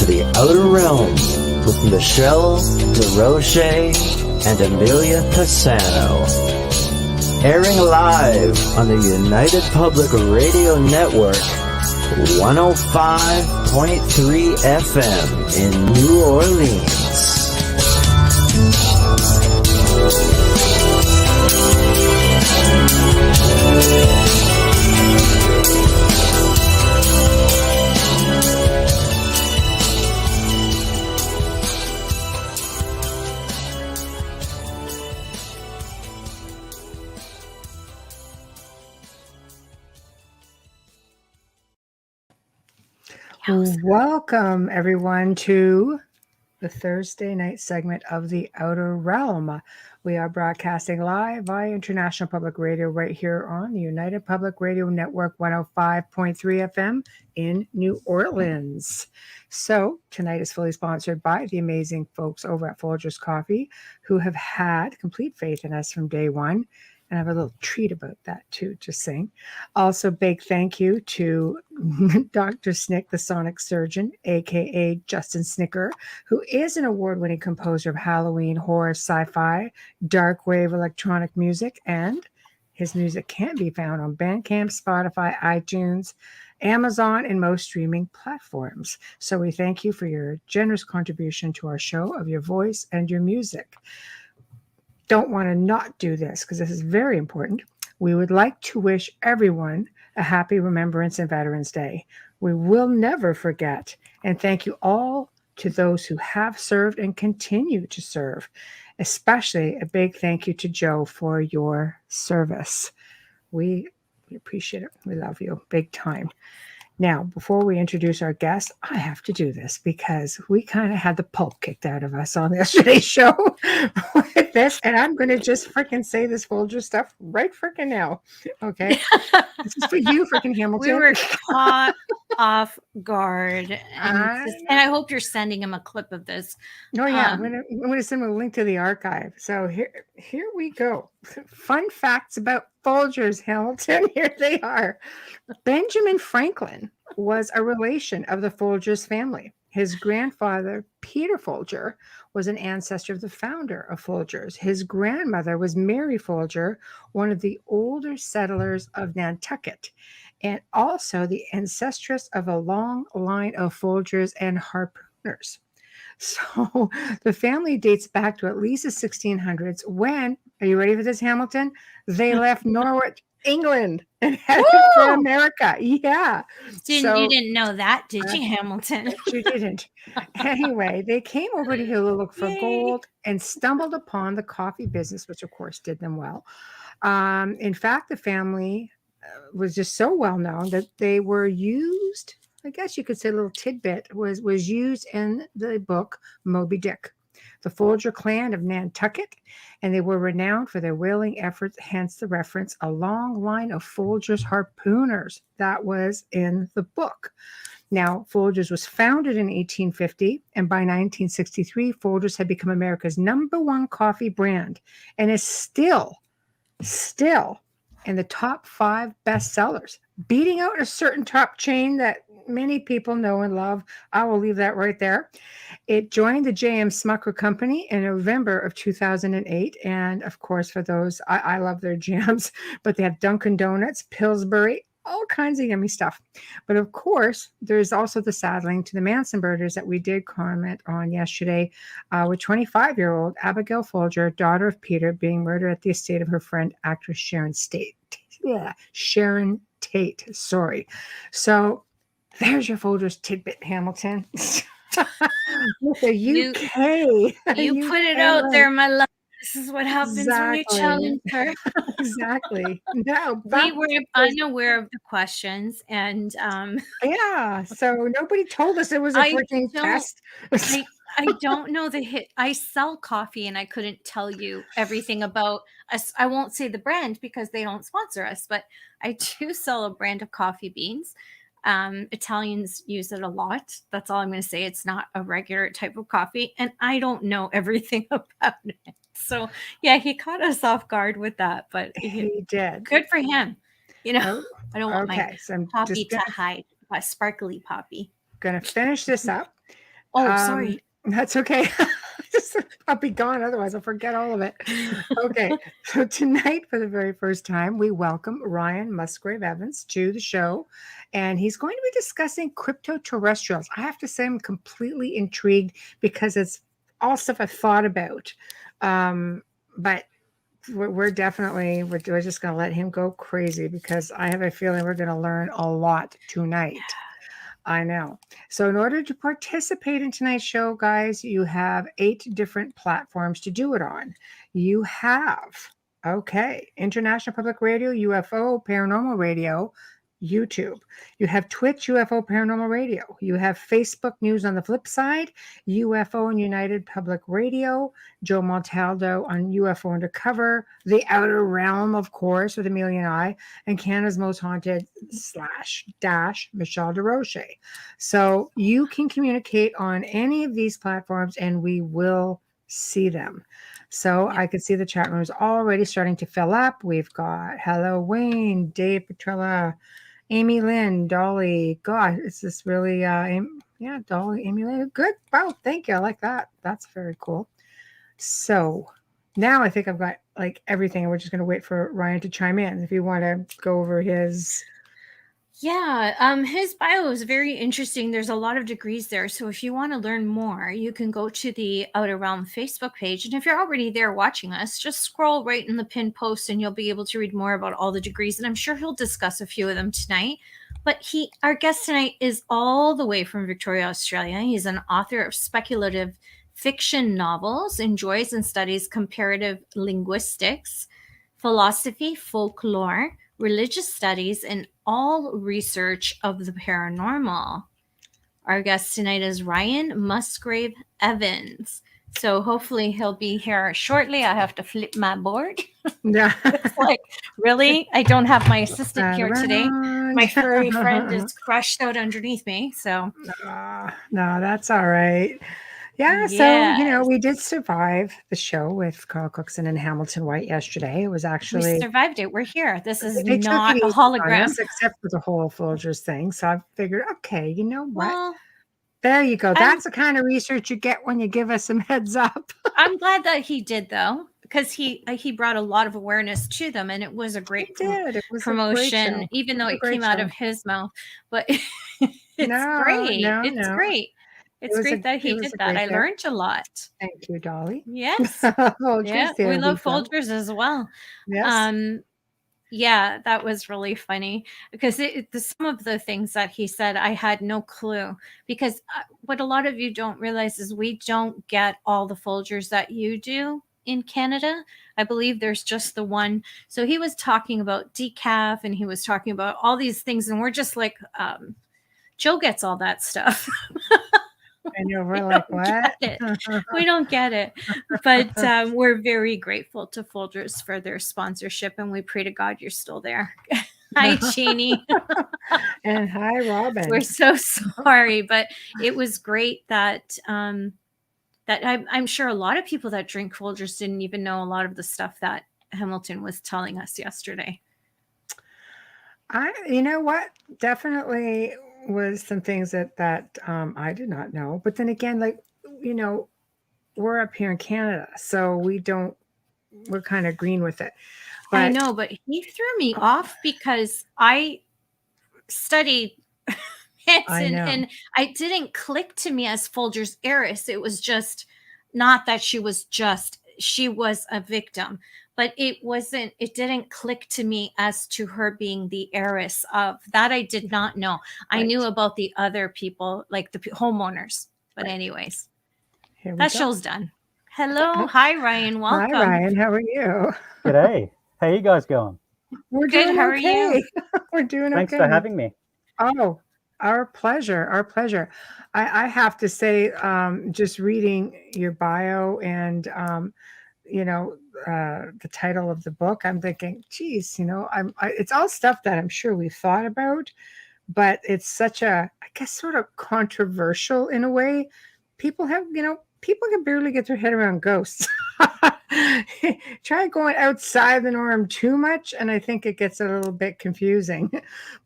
to the Outer Realms with Michelle DeRoche and Amelia Pisano. Airing live on the United Public Radio Network, 105.3 FM in New Orleans. Welcome, everyone, to the Thursday night segment of The Outer Realm. We are broadcasting live via International Public Radio right here on the United Public Radio Network 105.3 FM in New Orleans. So tonight is fully sponsored by the amazing folks over at Folgers Coffee, who have had complete faith in us from day one. And I have a little treat about that too, just saying. Also, big thank you to Dr. Snick, the sonic surgeon, aka Justin Snicker, who is an award-winning composer of Halloween, horror, sci-fi, dark wave electronic music, and his music can be found on Bandcamp, Spotify, iTunes, Amazon, and most streaming platforms. So we thank you for your generous contribution to our show of your voice and your music. Don't want to not do this because this is very important. We would like to wish everyone a happy Remembrance and Veterans Day. We will never forget, and thank you all to those who have served and continue to serve. Especially a big thank you to Joe for your service. We appreciate it. We love you big time. Now, before we introduce our guest, I have to do this because we kind of had the pulp kicked out of us on yesterday's show with this, and I'm going to just freaking say this Folger stuff right freaking now. Okay? This is for you, freaking Hamilton. We were caught off guard, and I hope you're sending him a clip of this. Oh, yeah. I'm going to send him a link to the archive. So here we go. Fun facts about Folgers, Hamilton. Here they are. Benjamin Franklin was a relation of the Folgers family. His grandfather, Peter Folger, was an ancestor of the founder of Folgers. His grandmother was Mary Folger, one of the older settlers of Nantucket, and also the ancestress of a long line of Folgers and harpooners. So the family dates back to at least the 1600s when, are you ready for this, Hamilton? They left Norwich, England, and headed for America. Yeah. You didn't know that, did you, Hamilton? You didn't. Anyway, they came over to Hill to look for gold and stumbled upon the coffee business, which of course did them well. In fact, the family was just so well known that they were used, I guess you could say a little tidbit, was used in the book Moby Dick, the Folger clan of Nantucket, and they were renowned for their whaling efforts, hence the reference, a long line of Folgers harpooners. That was in the book. Now, Folgers was founded in 1850, and by 1963, Folgers had become America's #1 coffee brand and is still in the top 5 bestsellers, beating out a certain top chain that many people know and love. I will leave that right there. It joined the J.M. Smucker Company in November of 2008. And of course, for those, I love their jams, but they have Dunkin' Donuts, Pillsbury, all kinds of yummy stuff. But of course, there's also the saddling to the Manson murders that we did comment on yesterday, with 25-year-old Abigail Folger, daughter of Peter, being murdered at the estate of her friend, actress Sharon Tate. Sorry. So there's your Folgers tidbit, Hamilton. With the UK. You put it out there, my love. This is what happens when you challenge her. Exactly. No, we were unaware of the questions, and so nobody told us it was a freaking test. I don't know the hit. I sell coffee, and I couldn't tell you everything about us. I won't say the brand because they don't sponsor us, but I do sell a brand of coffee beans. Italians use it a lot. That's all I'm going to say. It's not a regular type of coffee, and I don't know everything about it. So yeah, he caught us off guard with that, but he did. Good for him. You know, I don't want my so poppy to hide. My sparkly poppy. Going to finish this up. Oh, sorry. That's okay. I'll be gone. Otherwise, I'll forget all of it. Okay. So tonight, for the very first time, we welcome Ryan Musgrave Evans to the show. And he's going to be discussing cryptoterrestrials. I have to say, I'm completely intrigued because it's all stuff I've thought about. But we're definitely, we're just going to let him go crazy because I have a feeling we're going to learn a lot tonight. I know. So in order to participate in tonight's show, guys, you have 8 different platforms to do it on. You have, International Public Radio, UFO, Paranormal Radio, YouTube. You have Twitch, UFO, Paranormal Radio. You have Facebook News on the flip side, UFO and United Public Radio, Joe Montaldo on UFO Undercover, The Outer Realm, of course, with Amelia and I, and Canada's Most Haunted / Michelle DeRoche. So you can communicate on any of these platforms and we will see them. So I can see the chat room is already starting to fill up. We've got Hello Wayne, Dave Petrella, Amy Lynn, Dolly. God, is this really Dolly, Amy Lynn. Good. Wow, thank you. I like that. That's very cool. So now I think I've got like everything. We're just going to wait for Ryan to chime in. If you want to go over his. Yeah, his bio is very interesting. There's a lot of degrees there. So if you want to learn more, you can go to the Outer Realm Facebook page. And if you're already there watching us, just scroll right in the pinned post and you'll be able to read more about all the degrees. And I'm sure he'll discuss a few of them tonight. But our guest tonight is all the way from Victoria, Australia. He's an author of speculative fiction novels, enjoys and studies comparative linguistics, philosophy, folklore, religious studies, and all research of the paranormal. Our guest tonight is Ryan Musgrave Evans. So hopefully he'll be here shortly. I have to flip my board. Yeah. It's like, really? I don't have my assistant here today. My furry friend is crushed out underneath me. So no, that's all right. Yeah, so, we did survive the show with Carl Cookson and Hamilton White yesterday. It was actually... We survived it. We're here. This is they not took a it easy on hologram. us, except for the whole Folgers thing. So I figured, okay, you know what? Well, there you go. That's the kind of research you get when you give us some heads up. I'm glad that he did, though, because he brought a lot of awareness to them, and it was a great promotion, even though it came out of his mouth. But it's great. It's great. It's great that he did that. I learned a lot. Thank you, Dolly. Yes. We love Folgers as well. Yes. Yeah, that was really funny because some of the things that he said, I had no clue. Because what a lot of you don't realize is we don't get all the Folgers that you do in Canada. I believe there's just the one. So he was talking about decaf and he was talking about all these things. And we're just like, Joe gets all that stuff. I know, we're like, what? We don't get it. But we're very grateful to Folgers for their sponsorship, and we pray to God you're still there. Hi, Jeannie. And hi, Robin. We're so sorry, but it was great that that I'm sure a lot of people that drink Folgers didn't even know a lot of the stuff that Hamilton was telling us yesterday. You know what? Definitely was some things that I did not know. But then again, like, we're up here in Canada, so we're kind of green with it. But I know, but he threw me off because I studied and I didn't click to me as Folger's heiress. It was just not that she was a victim. But it didn't click to me as to her being the heiress of that. I did not know. Right. I knew about the other people, like the homeowners. But anyways, that show's done. Hello. Hi, Ryan. Welcome. Hi, Ryan. How are you? G'day. How you guys going? We're good. How are you? We're doing okay. Thanks for having me. Oh, our pleasure. Our pleasure. I have to say, just reading your bio and, the title of the book, I'm thinking, geez, it's all stuff that I'm sure we've thought about, but it's such I guess, sort of controversial in a way. People can barely get their head around ghosts. Try going outside the norm too much, and I think it gets a little bit confusing.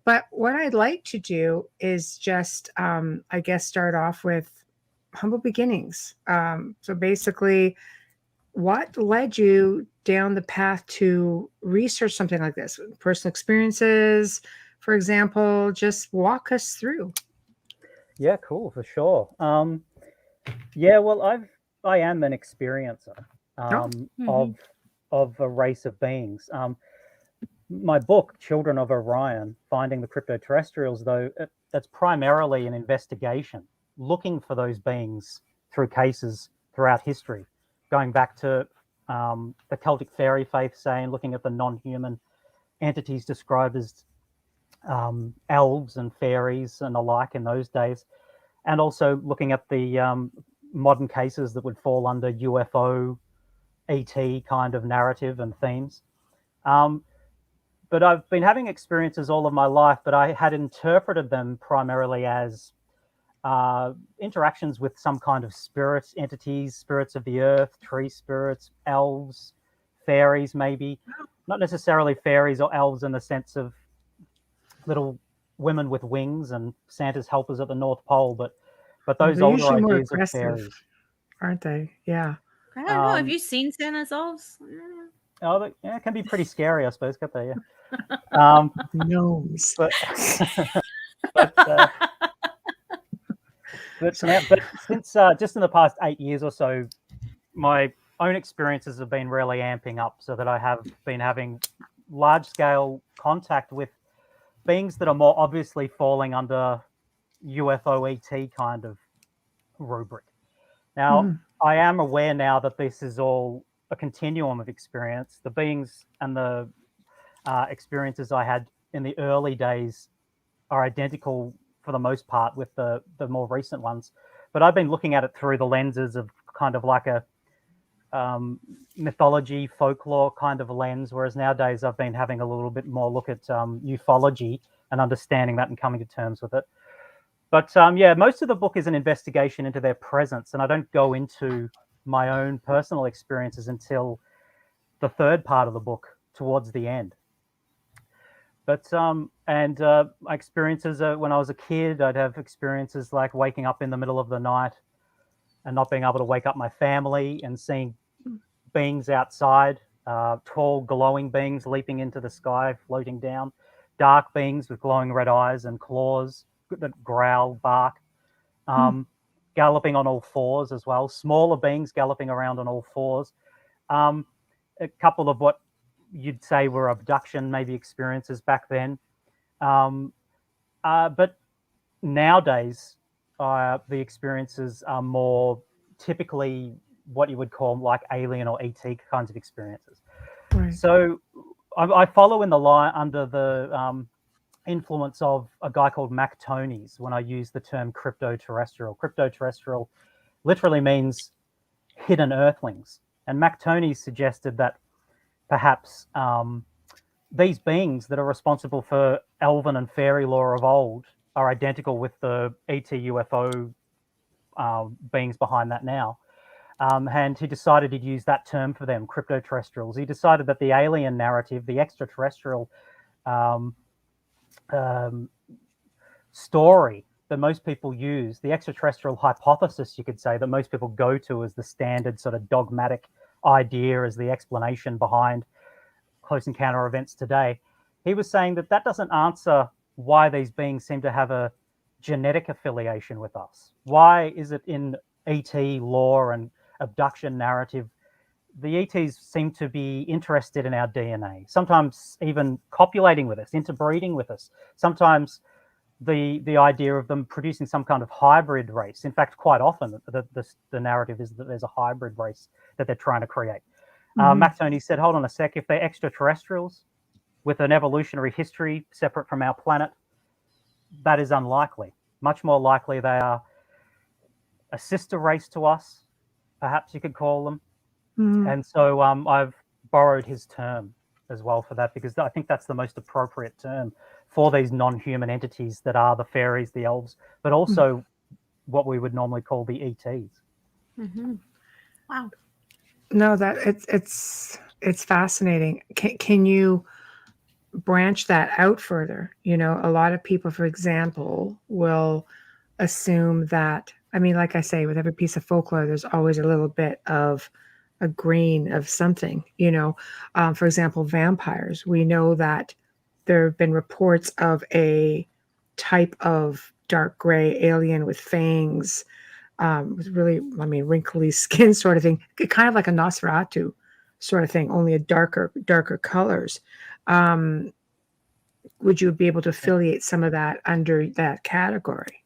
But what I'd like to do is just, I guess, start off with humble beginnings. So basically, what led you down the path to research something like this? Personal experiences, for example, just walk us through. Yeah, cool, for sure. Yeah, well, I am an experiencer of a race of beings. My book, Children of Orion, Finding the Cryptoterrestrials, though, that's primarily an investigation, looking for those beings through cases throughout history, going back to the Celtic fairy faith, saying, looking at the non-human entities described as elves and fairies and alike in those days, and also looking at the modern cases that would fall under UFO, ET kind of narrative and themes. But I've been having experiences all of my life, but I had interpreted them primarily as interactions with some kind of spirits, entities, spirits of the earth, tree spirits, elves, fairies, maybe. Not necessarily fairies or elves in the sense of little women with wings and Santa's helpers at the North Pole, but those They're older usually more ideas of aggressive, fairies. aren't they? Yeah. I don't know. Have you seen Santa's elves? Oh, it can be pretty scary, I suppose, can't they? Yeah. Gnomes. But since just in the past 8 years or so, my own experiences have been really amping up, so that I have been having large-scale contact with beings that are more obviously falling under UFO ET kind of rubric. Now, I am aware now that this is all a continuum of experience. The beings and the experiences I had in the early days are identical for the most part with the more recent ones. But I've been looking at it through the lenses of kind of like a mythology, folklore kind of lens, whereas nowadays I've been having a little bit more look at ufology and understanding that and coming to terms with it. But yeah, most of the book is an investigation into their presence, and I don't go into my own personal experiences until the third part of the book, towards the end. But my experiences when I was a kid, I'd have experiences like waking up in the middle of the night and not being able to wake up my family and seeing beings outside, tall glowing beings leaping into the sky, floating down, dark beings with glowing red eyes and claws that growl, bark, galloping on all fours as well, smaller beings galloping around on all fours. A couple of what you'd say were abduction maybe experiences back then. But nowadays, the experiences are more typically what you would call like alien or ET kinds of experiences. Right. So I follow in the line under the influence of a guy called Mac Tonnies when I use the term cryptoterrestrial. Cryptoterrestrial literally means hidden earthlings. And Mac Tonnies suggested that perhaps these beings that are responsible for elven and fairy lore of old are identical with the ET UFO beings behind that now. And he decided he'd use that term for them, cryptoterrestrials. He decided that the alien narrative, the extraterrestrial story that most people use, the extraterrestrial hypothesis, you could say, that most people go to as the standard sort of dogmatic idea as the explanation behind close encounter events today. He was saying that that doesn't answer why these beings seem to have a genetic affiliation with us. Why is it in ET lore and abduction narrative, the ETs seem to be interested in our DNA, sometimes even copulating with us, interbreeding with us. Sometimes the idea of them producing some kind of hybrid race. In fact, quite often the narrative is that there's a hybrid race that they're trying to create. Mac Tonnies said, hold on a sec, if they're extraterrestrials with an evolutionary history separate from our planet, that is unlikely. Much more likely they are a sister race to us, perhaps you could call them. And so I've borrowed his term as well for that, because I think that's the most appropriate term for these non-human entities that are the fairies, the elves, but also what we would normally call the ETs. Wow. No, that it's fascinating. Can you branch that out further? You know, a lot of people, for example, will assume that I mean, like I say, with every piece of folklore, there's always a little bit of a grain of something, you know. For example, vampires. We know that there have been reports of a type of dark gray alien with fangs, with really, I mean, wrinkly skin sort of thing, kind of like a Nosferatu sort of thing, only a darker colors. Um, would you be able to affiliate some of that under that category?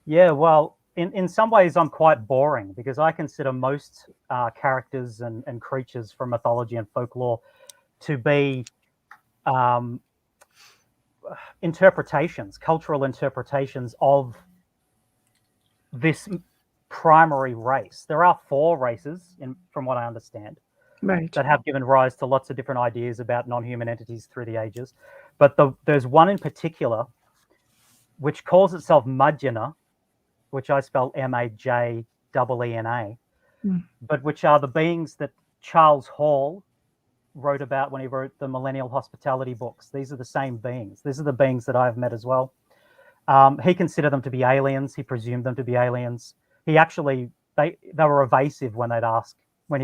Yeah, well, in some ways, I'm quite boring because I consider most characters and creatures from mythology and folklore to be um, interpretations, cultural interpretations of this primary race. There are 4 races, from what I understand, Right. that have given rise to lots of different ideas about non-human entities through the ages. But there's one in particular which calls itself Majina, which I spell Majena, but which are the beings that Charles Hall wrote about when he wrote the Millennial Hospitality books. These are the same beings. These are the beings that I've met as well. He considered them to be aliens. He presumed them to be aliens. He actually, they were evasive when he'd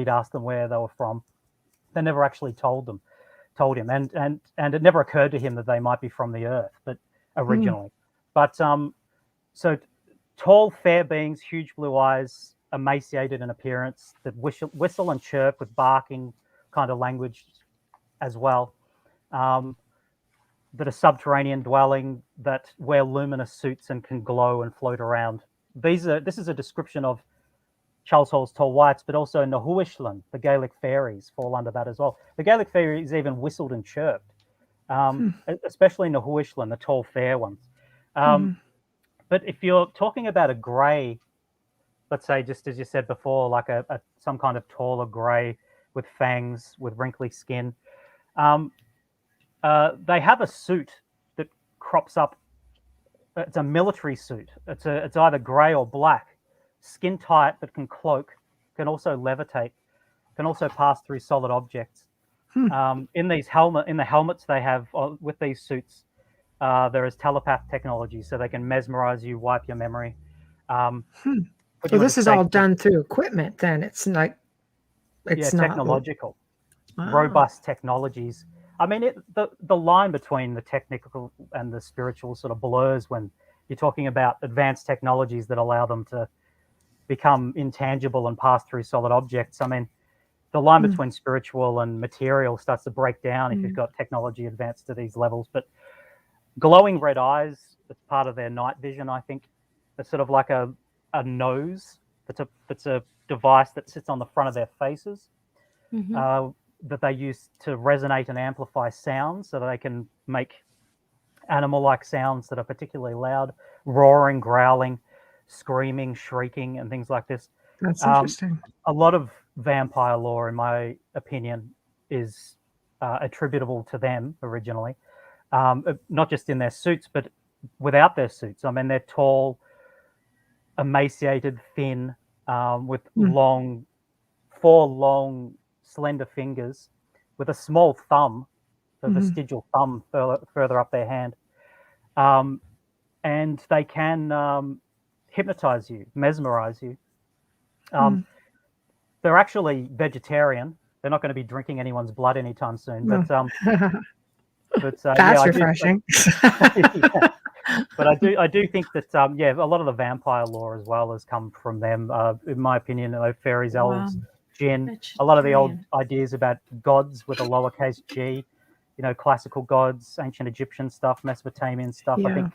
asked them where they were from. They never actually told him, and it never occurred to him that they might be from the Earth, but originally. But so tall, fair beings, huge blue eyes, emaciated in appearance, that whistle and chirp with barking kind of language as well. That are subterranean dwelling, that wear luminous suits and can glow and float around. This is a description of Charles Hall's Tall Whites, but also Nahuishlan, the Gaelic fairies, fall under that as well. The Gaelic fairies even whistled and chirped, especially Nahuishlan, the tall, fair ones. But if you're talking about a grey, let's say, just as you said before, like some kind of taller grey with fangs, with wrinkly skin, they have a suit that crops up. It's a military suit. It's either grey or black, skin tight but can cloak, can also levitate, can also pass through solid objects. In the helmets they have with these suits, there is telepath technology, so they can mesmerize you, wipe your memory. So this is all done through equipment. Then it's like it's not technological, robust technologies. I mean, the line between the technical and the spiritual sort of blurs when you're talking about advanced technologies that allow them to become intangible and pass through solid objects. I mean, the line between spiritual and material starts to break down if you've got technology advanced to these levels. But glowing red eyes, that's part of their night vision, I think. It's sort of like a nose. That's a device that sits on the front of their faces. That they use to resonate and amplify sounds so that they can make animal-like sounds that are particularly loud, roaring, growling, screaming, shrieking, and things like this. That's interesting. A lot of vampire lore, in my opinion, is attributable to them originally, not just in their suits, but without their suits. I mean, they're tall, emaciated, thin, with 4 long, slender fingers with a small thumb, the vestigial thumb further up their hand. And they can hypnotize you, mesmerize you. They're actually vegetarian. They're not going to be drinking anyone's blood anytime soon. But that's refreshing. But I do think that a lot of the vampire lore as well has come from them. In my opinion, fairies, elves, jinn, a lot of the old ideas about gods with a lowercase g, classical gods, ancient Egyptian stuff, Mesopotamian stuff, I think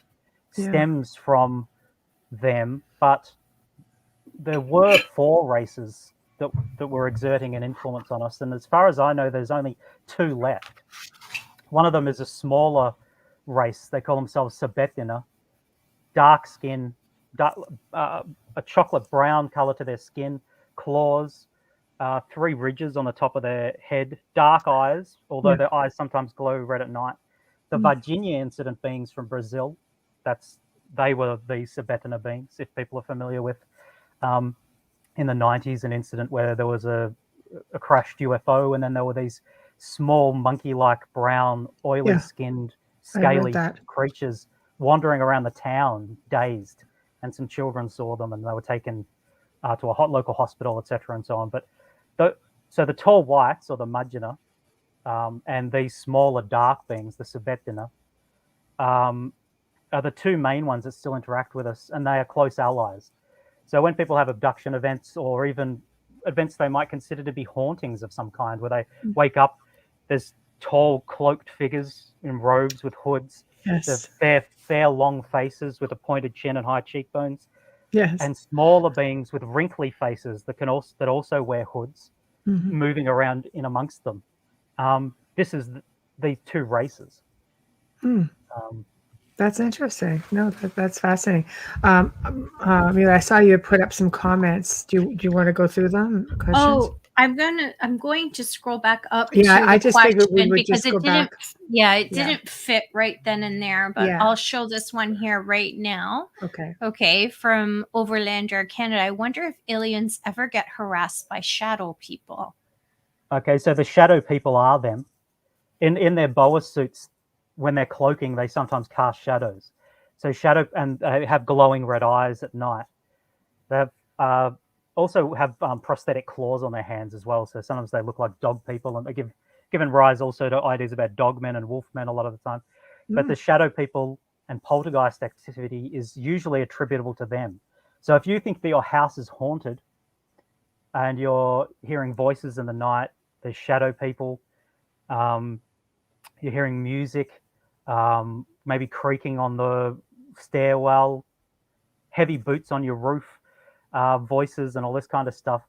stems from them. But there were 4 races that were exerting an influence on us, and as far as I know, there's only 2 left. One of them is a smaller race. They call themselves Sabethina. Dark skin, a chocolate brown color to their skin, claws, 3 ridges on the top of their head, dark eyes, although their eyes sometimes glow red at night. The Virginia incident beings from Brazil, they were the Sabethina beings, if people are familiar with. In the 90s, an incident where there was a crashed UFO, and then there were these small monkey-like brown, oily-skinned, scaly creatures wandering around the town, dazed. and some children saw them, and they were taken to a local hospital, etc., and so on. But so the tall whites, or the Mudgina, and these smaller dark beings, the Subetina, are the two main ones that still interact with us, and they are close allies. So when people have abduction events, or even events they might consider to be hauntings of some kind, where they wake up, there's tall cloaked figures in robes with hoods, Yes. fair long faces with a pointed chin and high cheekbones, Yes. and smaller beings with wrinkly faces that also wear hoods, moving around in amongst them. This is these two races. That's interesting. No, that's fascinating. I saw you put up some comments. Do you want to go through them? Questions? Oh, I'm going to scroll back up Yeah, to I the just figured we question would because just go it didn't. back. Yeah, it didn't fit right then and there. But Yeah. I'll show this one here right now. Okay. Okay, from Overlander Canada. I wonder if aliens ever get harassed by shadow people. Okay, so the shadow people are them. In their Boas suits, when they're cloaking, they sometimes cast shadows. So and they have glowing red eyes at night. They also have prosthetic claws on their hands as well. So sometimes they look like dog people, and they given rise also to ideas about dogmen and wolfmen a lot of the time. But the shadow people and poltergeist activity is usually attributable to them. So if you think that your house is haunted and you're hearing voices in the night, there's shadow people, you're hearing music, maybe creaking on the stairwell, heavy boots on your roof, voices and all this kind of stuff.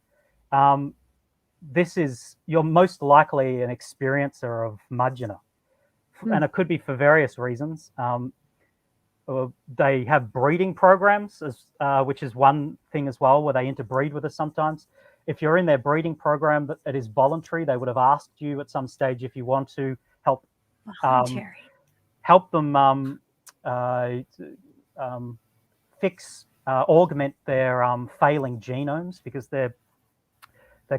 You're most likely an experiencer of Mudgina. And it could be for various reasons. They have breeding programs, which is one thing as well, where they interbreed with us sometimes. If you're in their breeding program that it is voluntary, they would have asked you at some stage if you want to help them augment their failing genomes, because they're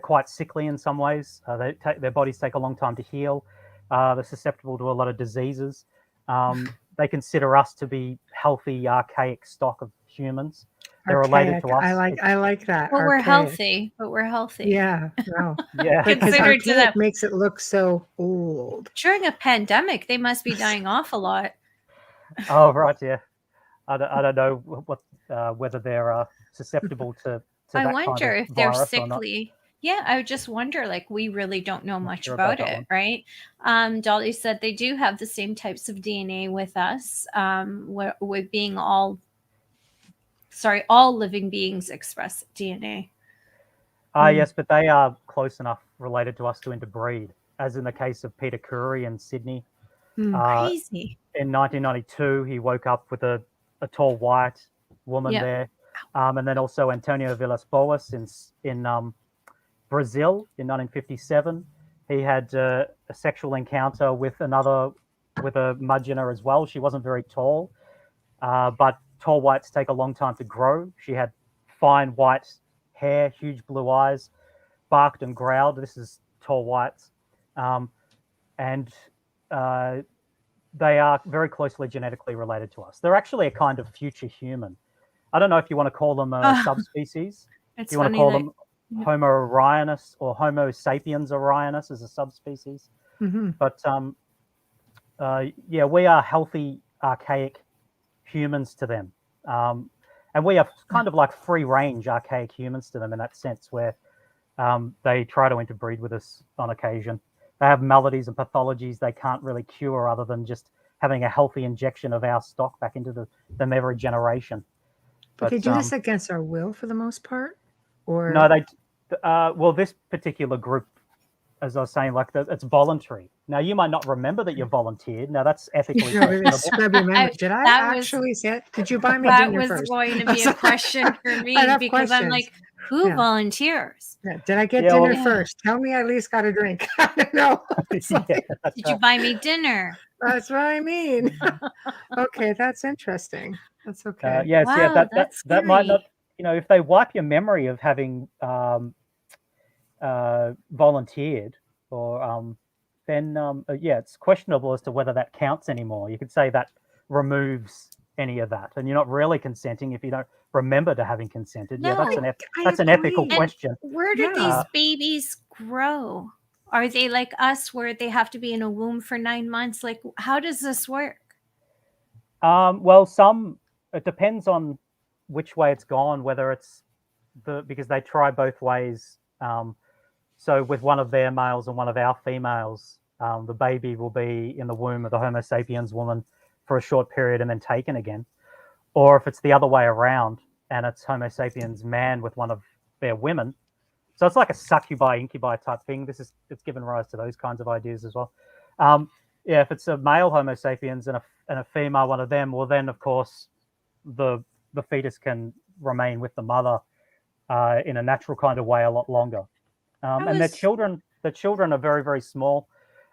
quite sickly in some ways. Their bodies take a long time to heal. They're susceptible to a lot of diseases. They consider us to be healthy, archaic stock of humans. They're related to us. I like that. Well, we're Archaic. healthy. Yeah. No. Yeah. Because Considered to archaic them. makes it look so old. During a pandemic, they must be dying off a lot. Oh, right. Yeah. I don't know whether they're susceptible to I that wonder kind of if they're virus or not. sickly. Yeah, I would just wonder, like, we really don't know much sure about about that it, right? Dolly said they do have the same types of DNA with us, with being all living beings express DNA. Yes, but they are close enough related to us to interbreed, as in the case of Peter Khoury in Sydney. Crazy. In 1992, he woke up with a tall white woman there. And then also Antonio Villas Boas in Brazil in 1957. He had a sexual encounter with a Mudgina as well. She wasn't very tall, but tall whites take a long time to grow. She had fine white hair, huge blue eyes, barked and growled. This is tall whites. And they are very closely genetically related to us. They're actually a kind of future human. I don't know if you want to call them a subspecies. It's you want to call them Homo Orionis or Homo sapiens Orionis as a subspecies. But we are healthy, archaic humans to them. And we are kind of like free-range archaic humans to them in that sense, where they try to interbreed with us on occasion. They have maladies and pathologies they can't really cure other than just having a healthy injection of our stock back into them every generation. But they do this against our will for the most part? Or no, this particular group, as I was saying, it's voluntary. Now, you might not remember that you volunteered. Now, that's ethically questionable. Did I actually say it? Did you buy me dinner first? That was going to be a question for me because I'm like, who volunteers? Yeah. Did I get dinner first? Tell me I at least got a drink. I don't know. Did you buy me dinner? That's what I mean. Okay, that's interesting. That's okay. That might not, if they wipe your memory of having volunteered, or then it's questionable as to whether that counts anymore. You could say that removes any of that, and you're not really consenting if you don't remember to having consented. Yeah, that's No. that's an ethical agree. question. Where do Yeah. these babies grow? Are they like us where they have to be in a womb for 9 months? Like, how does this work? Well, it depends on which way it's gone, whether it's because they try both ways. So with one of their males and one of our females, the baby will be in the womb of the Homo sapiens woman for a short period and then taken again. Or if it's the other way around and it's Homo sapiens man with one of their women. So it's like a succubi incubi type thing. It's given rise to those kinds of ideas as well. Yeah, if it's a male Homo sapiens and a female one of them, well then of course the fetus can remain with the mother in a natural kind of way a lot longer. And the children are very, very small.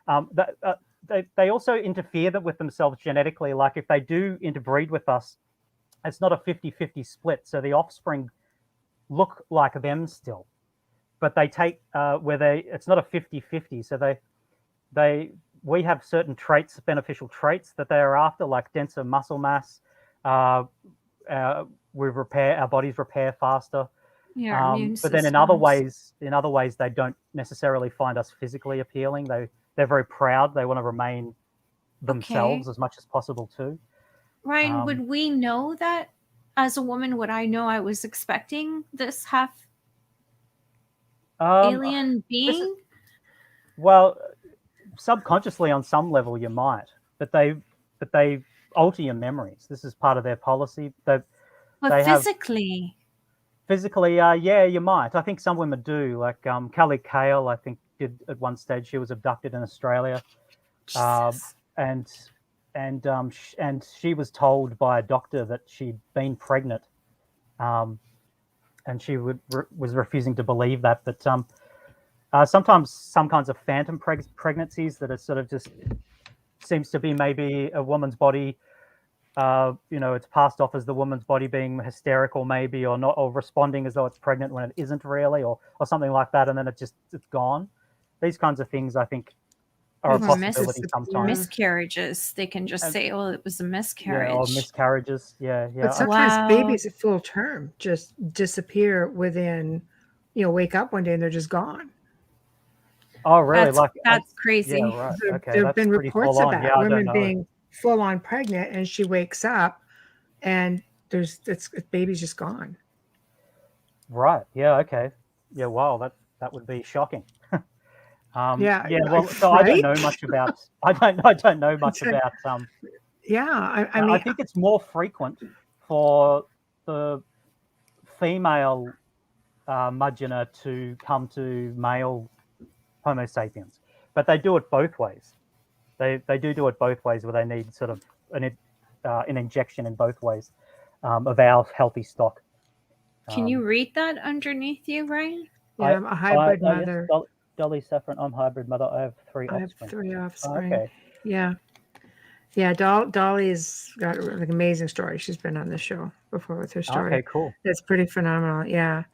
They also interfere with themselves genetically. Like if they do interbreed with us, it's not a 50-50 split. So the offspring look like them still, but they take it's not a 50-50. So we have certain traits, beneficial traits that they are after, like denser muscle mass. Our bodies repair faster. Yeah, but then in other ways, they don't necessarily find us physically appealing. They're very proud. They want to remain themselves as much as possible too. Ryan, would we know that as a woman? Would I know I was expecting this half alien being? Well, subconsciously on some level you might, but they alter your memories. This is part of their policy. But physically. Physically, yeah, you might. I think some women do. Like Cahill, I think, did at one stage. She was abducted in Australia, and she was told by a doctor that she'd been pregnant, and she was refusing to believe that. But sometimes some kinds of phantom pregnancies that are sort of just seems to be maybe a woman's body. It's passed off as the woman's body being hysterical, maybe, or not, or responding as though it's pregnant when it isn't really, or something like that, and then it's gone. These kinds of things, I think, are a possibility sometimes. Miscarriages, they can just say, "Oh, it was a miscarriage." Yeah, or miscarriages. Yeah. But sometimes babies at full term just disappear within, wake up one day and they're just gone. Oh, really? That's crazy. Yeah, right. Okay, there have been reports of that. Yeah, women being full on pregnant, and she wakes up, and baby's just gone. Right. Yeah. Okay. Yeah. Wow. That would be shocking. Yeah. Well, so right? I don't know much about. I don't know much about. Yeah. I mean, I think it's more frequent for the female Mudgeonor to come to male Homo sapiens, but they do it both ways. They do it both ways, where they need sort of an injection in both ways of our healthy stock. Can you read that underneath you, Ryan? Yeah, I'm a hybrid mother. Yes, Dolly Saffron, I'm hybrid mother. I have three offspring. Oh, okay. Yeah. Dolly's got an amazing story. She's been on the show before with her story. Okay, cool. It's pretty phenomenal. Yeah.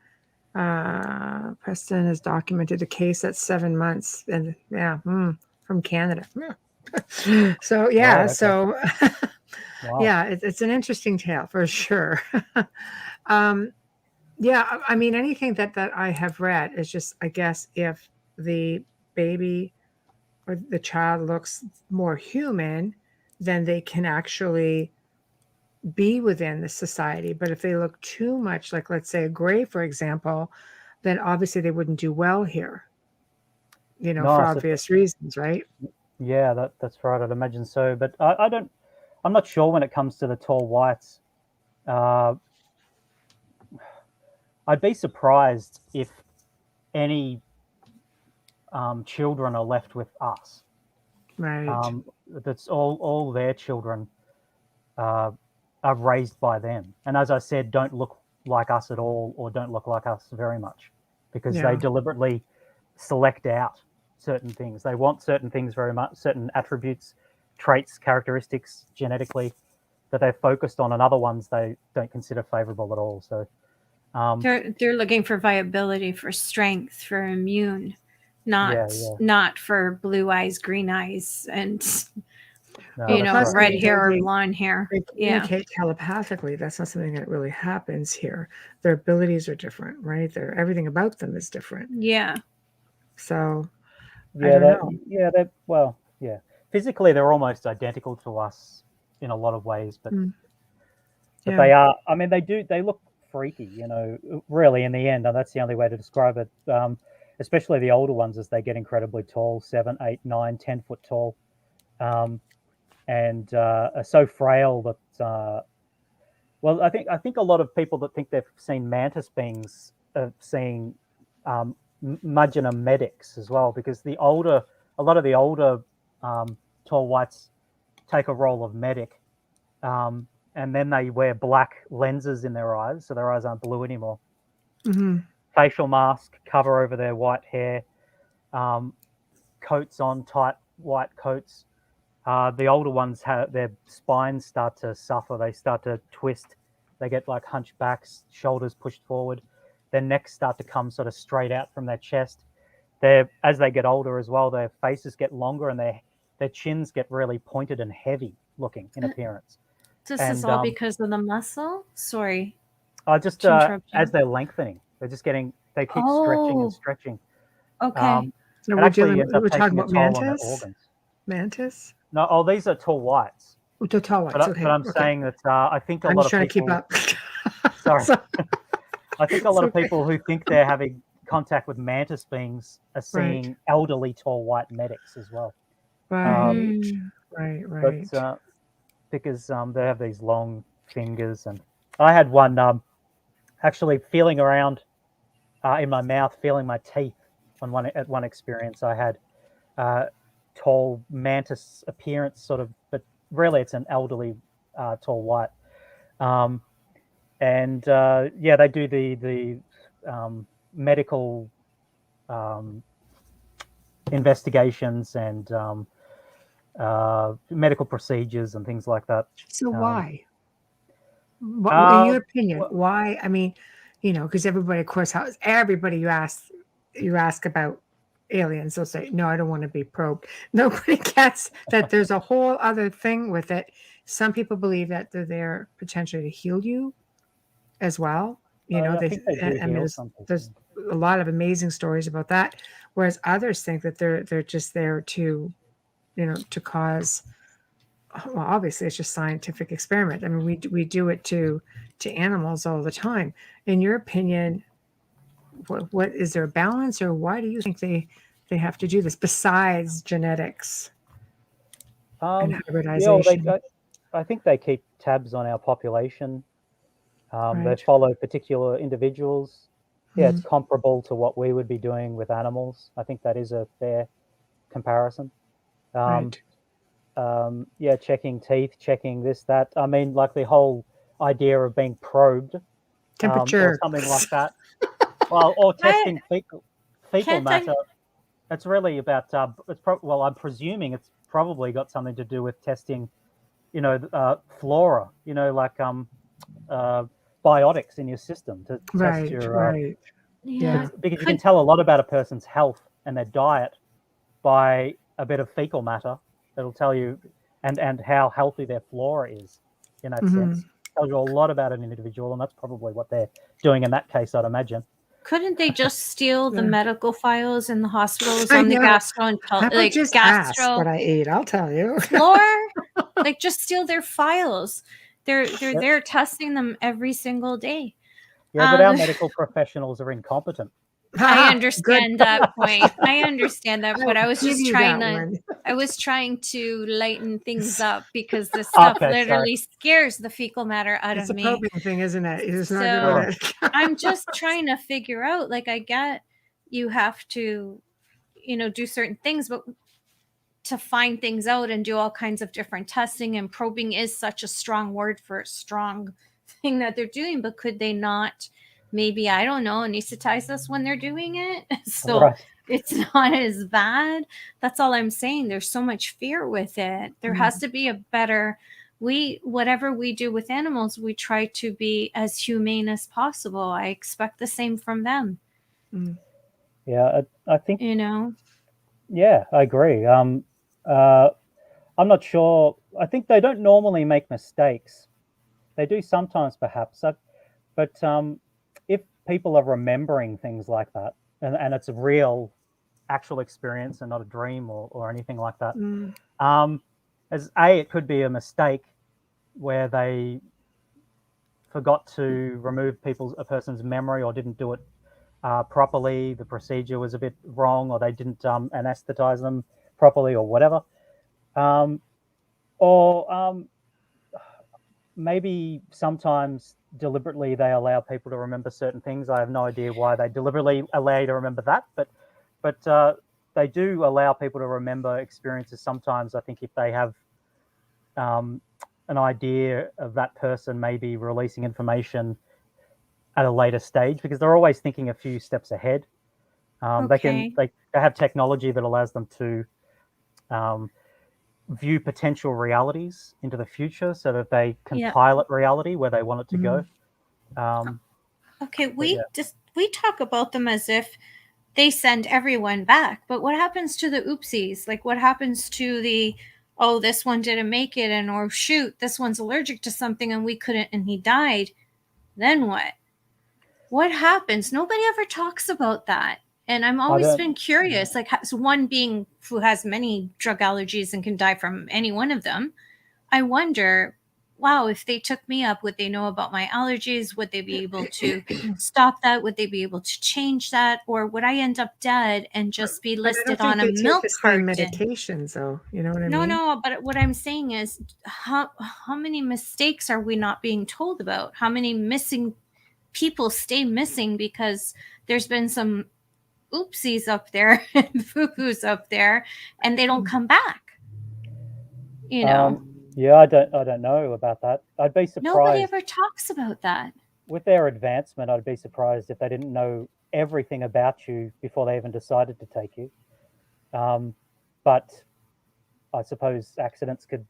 Preston has documented a case that's 7 months, and from Canada. So Right, okay. so Wow. yeah, it's an interesting tale for sure. Yeah, I mean, anything that I have read is just, I guess, if the baby or the child looks more human, then they can actually be within the society. But if they look too much like, let's say, a gray, for example, then obviously they wouldn't do well here, for obvious reasons, right? Yeah, that's right. I'd imagine so. But I'm not sure when it comes to the tall whites. I'd be surprised if any children are left with us. Right. That's all their children are raised by them. And as I said, don't look like us at all, or don't look like us very much, because they deliberately select out certain things. They want certain things very much, certain attributes, traits, characteristics genetically that they're focused on, and other ones they don't consider favorable at all. So they're looking for viability, for strength, for immune, not for blue eyes, green eyes, and No, you that's know, plus, right. red hair or blonde hair. They Yeah. communicate telepathically. That's not something that really happens here. Their abilities are different, right? Everything about them is different. Yeah. So I Yeah, don't know. yeah. Physically, they're almost identical to us in a lot of ways, but Yeah. they are. I mean, they look freaky, you know. Really, in the end, and that's the only way to describe it. Especially the older ones, as they get incredibly tall, 7, 8, 9, 10 foot tall, and are so frail that. Well, I think a lot of people that think they've seen mantis beings have seen Mudgeonum medics as well, because a lot of the older tall whites take a role of medic, and then they wear black lenses in their eyes, so their eyes aren't blue anymore. Facial mask, cover over their white hair, coats on, tight white coats. The older ones have their spines start to suffer. They start to twist. They get like hunchbacks, shoulders pushed forward. Their necks start to come sort of straight out from their chest. As they get older as well, their faces get longer and their chins get really pointed and heavy looking in appearance. This is all because of the muscle? Sorry. Just as they're lengthening, they keep stretching and stretching. Okay. So we're talking about mantis? Mantis? No, these are tall whites. Oh, tall whites. But I'm saying that I think I'm lot just of trying people. To keep up. Sorry. I think a lot of people who think they're having contact with mantis beings are seeing elderly tall white medics as well. Right. Right. But because they have these long fingers, and I had one actually feeling around in my mouth, feeling my teeth at one experience. I had tall mantis appearance, sort of, but really it's an elderly tall white. And they do the medical investigations and medical procedures and things like that. So why? In your opinion, why? I mean, you know, because everybody, of course, everybody you ask about aliens, they'll say, "No, I don't want to be probed." Nobody gets that there's a whole other thing with it. Some people believe that they're there potentially to heal you as well. You know, there's a lot of amazing stories about that. Whereas others think that they're just there to, you know, to cause. Well, obviously, it's just scientific experiment. I mean, we do it to animals all the time. In your opinion, what is there a balance, or why do you think they have to do this besides genetics and hybridization? I think they keep tabs on our population. They follow particular individuals. Yeah, it's comparable to what we would be doing with animals. I think that is a fair comparison. Checking teeth, checking this, that. I mean, like the whole idea of being probed, temperature, or something like that. Well, or testing fecal matter. It's really about. I'm presuming it's probably got something to do with testing, you know, flora. You know, like biotics in your system to test your. Because you can tell a lot about a person's health and their diet by a bit of fecal matter. It'll tell you, and how healthy their flora is in that sense. Tells you a lot about an individual, and that's probably what they're doing in that case, I'd imagine. Couldn't they just steal the medical files in the hospitals on the ask what I ate? I'll tell you. Floor? Like, just steal their files. They're testing them every single day. Yeah, but our medical professionals are incompetent. I understand that point. I understand that, but I was just trying to lighten things up because this stuff literally scares the fecal matter out of me. It's a probing thing, isn't it? It's not good. I'm just trying to figure out, like, I get you have to, you know, do certain things, but to find things out and do all kinds of different testing, and probing is such a strong word for a strong thing that they're doing, but could they not maybe, I don't know, anesthetize us when they're doing it so it's not as bad? That's all I'm saying. There's so much fear with it. There has to be a better, whatever we do with animals, we try to be as humane as possible. I expect the same from them. Yeah, I think, you know. Yeah, I agree. I'm not sure. I think they don't normally make mistakes. They do sometimes, perhaps. But if people are remembering things like that, and it's a real, actual experience and not a dream or anything like that, it could be a mistake where they forgot to remove a person's memory or didn't do it properly. The procedure was a bit wrong, or they didn't anesthetize them properly, or whatever. Or maybe sometimes deliberately they allow people to remember certain things. I have no idea why they deliberately allow you to remember that, but they do allow people to remember experiences sometimes. I think if they have an idea of that person maybe releasing information at a later stage, because they're always thinking a few steps ahead. Okay. They have technology that allows them to view potential realities into the future, so that they can Yeah. pilot reality where they want it to go. Okay, we talk about them as if they send everyone back, but what happens to the oopsies? Like, what happens to the, oh, this one didn't make it, and or shoot, this one's allergic to something and we couldn't, and he died? Then what happens? Nobody ever talks about that. And I'm always been curious, like, one being who has many drug allergies and can die from any one of them. I wonder, wow, if they took me up, would they know about my allergies? Would they be able to stop that? Would they be able to change that? Or would I end up dead and just be listed on a milk carton? Medications, though. You know what I mean? No. But what I'm saying is, how many mistakes are we not being told about? How many missing people stay missing because there's been some oopsies up there and foo-foos up there, and they don't come back? You know. Yeah, I don't know about that. I'd be surprised. Nobody ever talks about that. With their advancement, I'd be surprised if they didn't know everything about you before they even decided to take you. But I suppose accidents could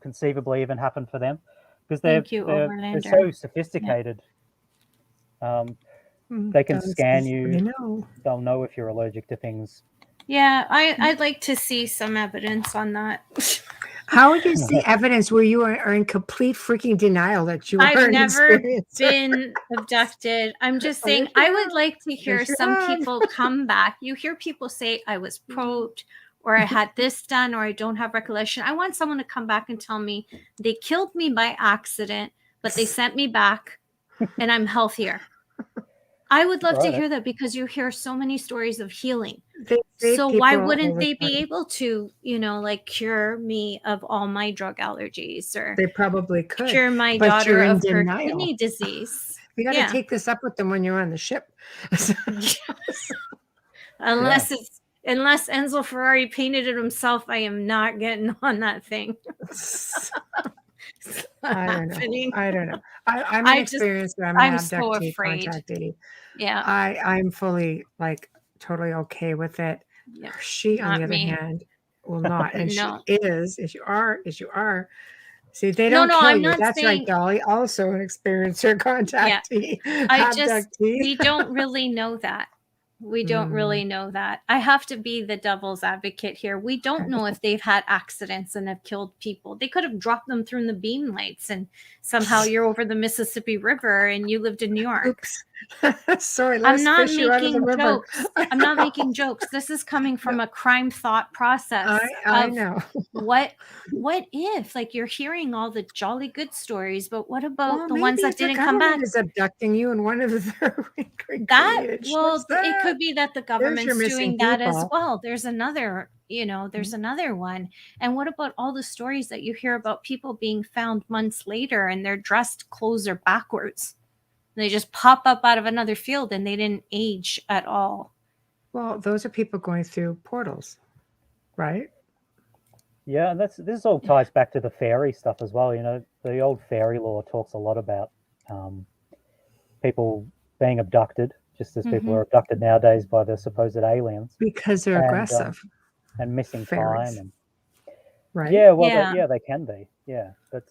conceivably even happen for them, because they're so sophisticated. They can scan you. They'll know if you're allergic to things. Yeah, I'd like to see some evidence on that. How would you see evidence where you are in complete freaking denial that you are I've never been abducted. I'm just saying, I would like to hear some people come back. You hear people say, I was probed, or I had this done, or I don't have recollection. I want someone to come back and tell me they killed me by accident, but they sent me back and I'm healthier. I would love to hear that, because you hear so many stories of healing. So why wouldn't they be able to, like, cure me of all my drug allergies, or they probably could cure my daughter of her kidney disease? We got to take this up with them when you're on the ship. Unless Enzo Ferrari painted it himself, I am not getting on that thing. I don't know. I'm an experienced. I'm so afraid. Contactee. Yeah. I'm fully, like, totally okay with it. Yeah. She, on the other hand, will not. And she is, as you are. See, they don't kill you. That's right, Dolly. Also an experiencer contactee. Yeah. We don't really know that. We don't really know that. I have to be the devil's advocate here. We don't know if they've had accidents and have killed people. They could have dropped them through the beam lights, and somehow you're over the Mississippi River and you lived in New York. Oops. Sorry, I'm not making jokes. I'm not making jokes. This is coming from a crime thought process. I know. What if, like, you're hearing all the jolly good stories, but what about the ones that didn't come back? Is abducting you, and one of their it could be that the government's doing that as well. There's another, another one. And what about all the stories that you hear about people being found months later and their dressed clothes are backwards? They just pop up out of another field and they didn't age at all. Well, those are people going through portals, right? Yeah, and this all ties back to the fairy stuff as well. The old fairy lore talks a lot about people being abducted, just as people are abducted nowadays by the supposed aliens, because they're aggressive and missing fairies. Time. Right? Yeah, well, they can be. Yeah, but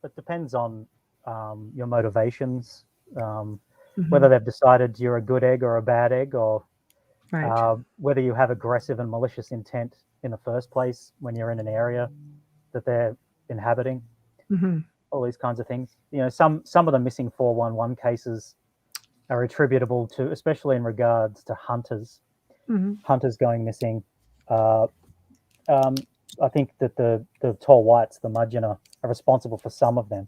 it depends on your motivations. Whether they've decided you're a good egg or a bad egg, or whether you have aggressive and malicious intent in the first place when you're in an area that they're inhabiting. Mm-hmm. All these kinds of things. Some of the missing 411 cases are attributable to, especially in regards to hunters. Mm-hmm. Hunters going missing. I think that the tall whites, the mudgeon, are responsible for some of them,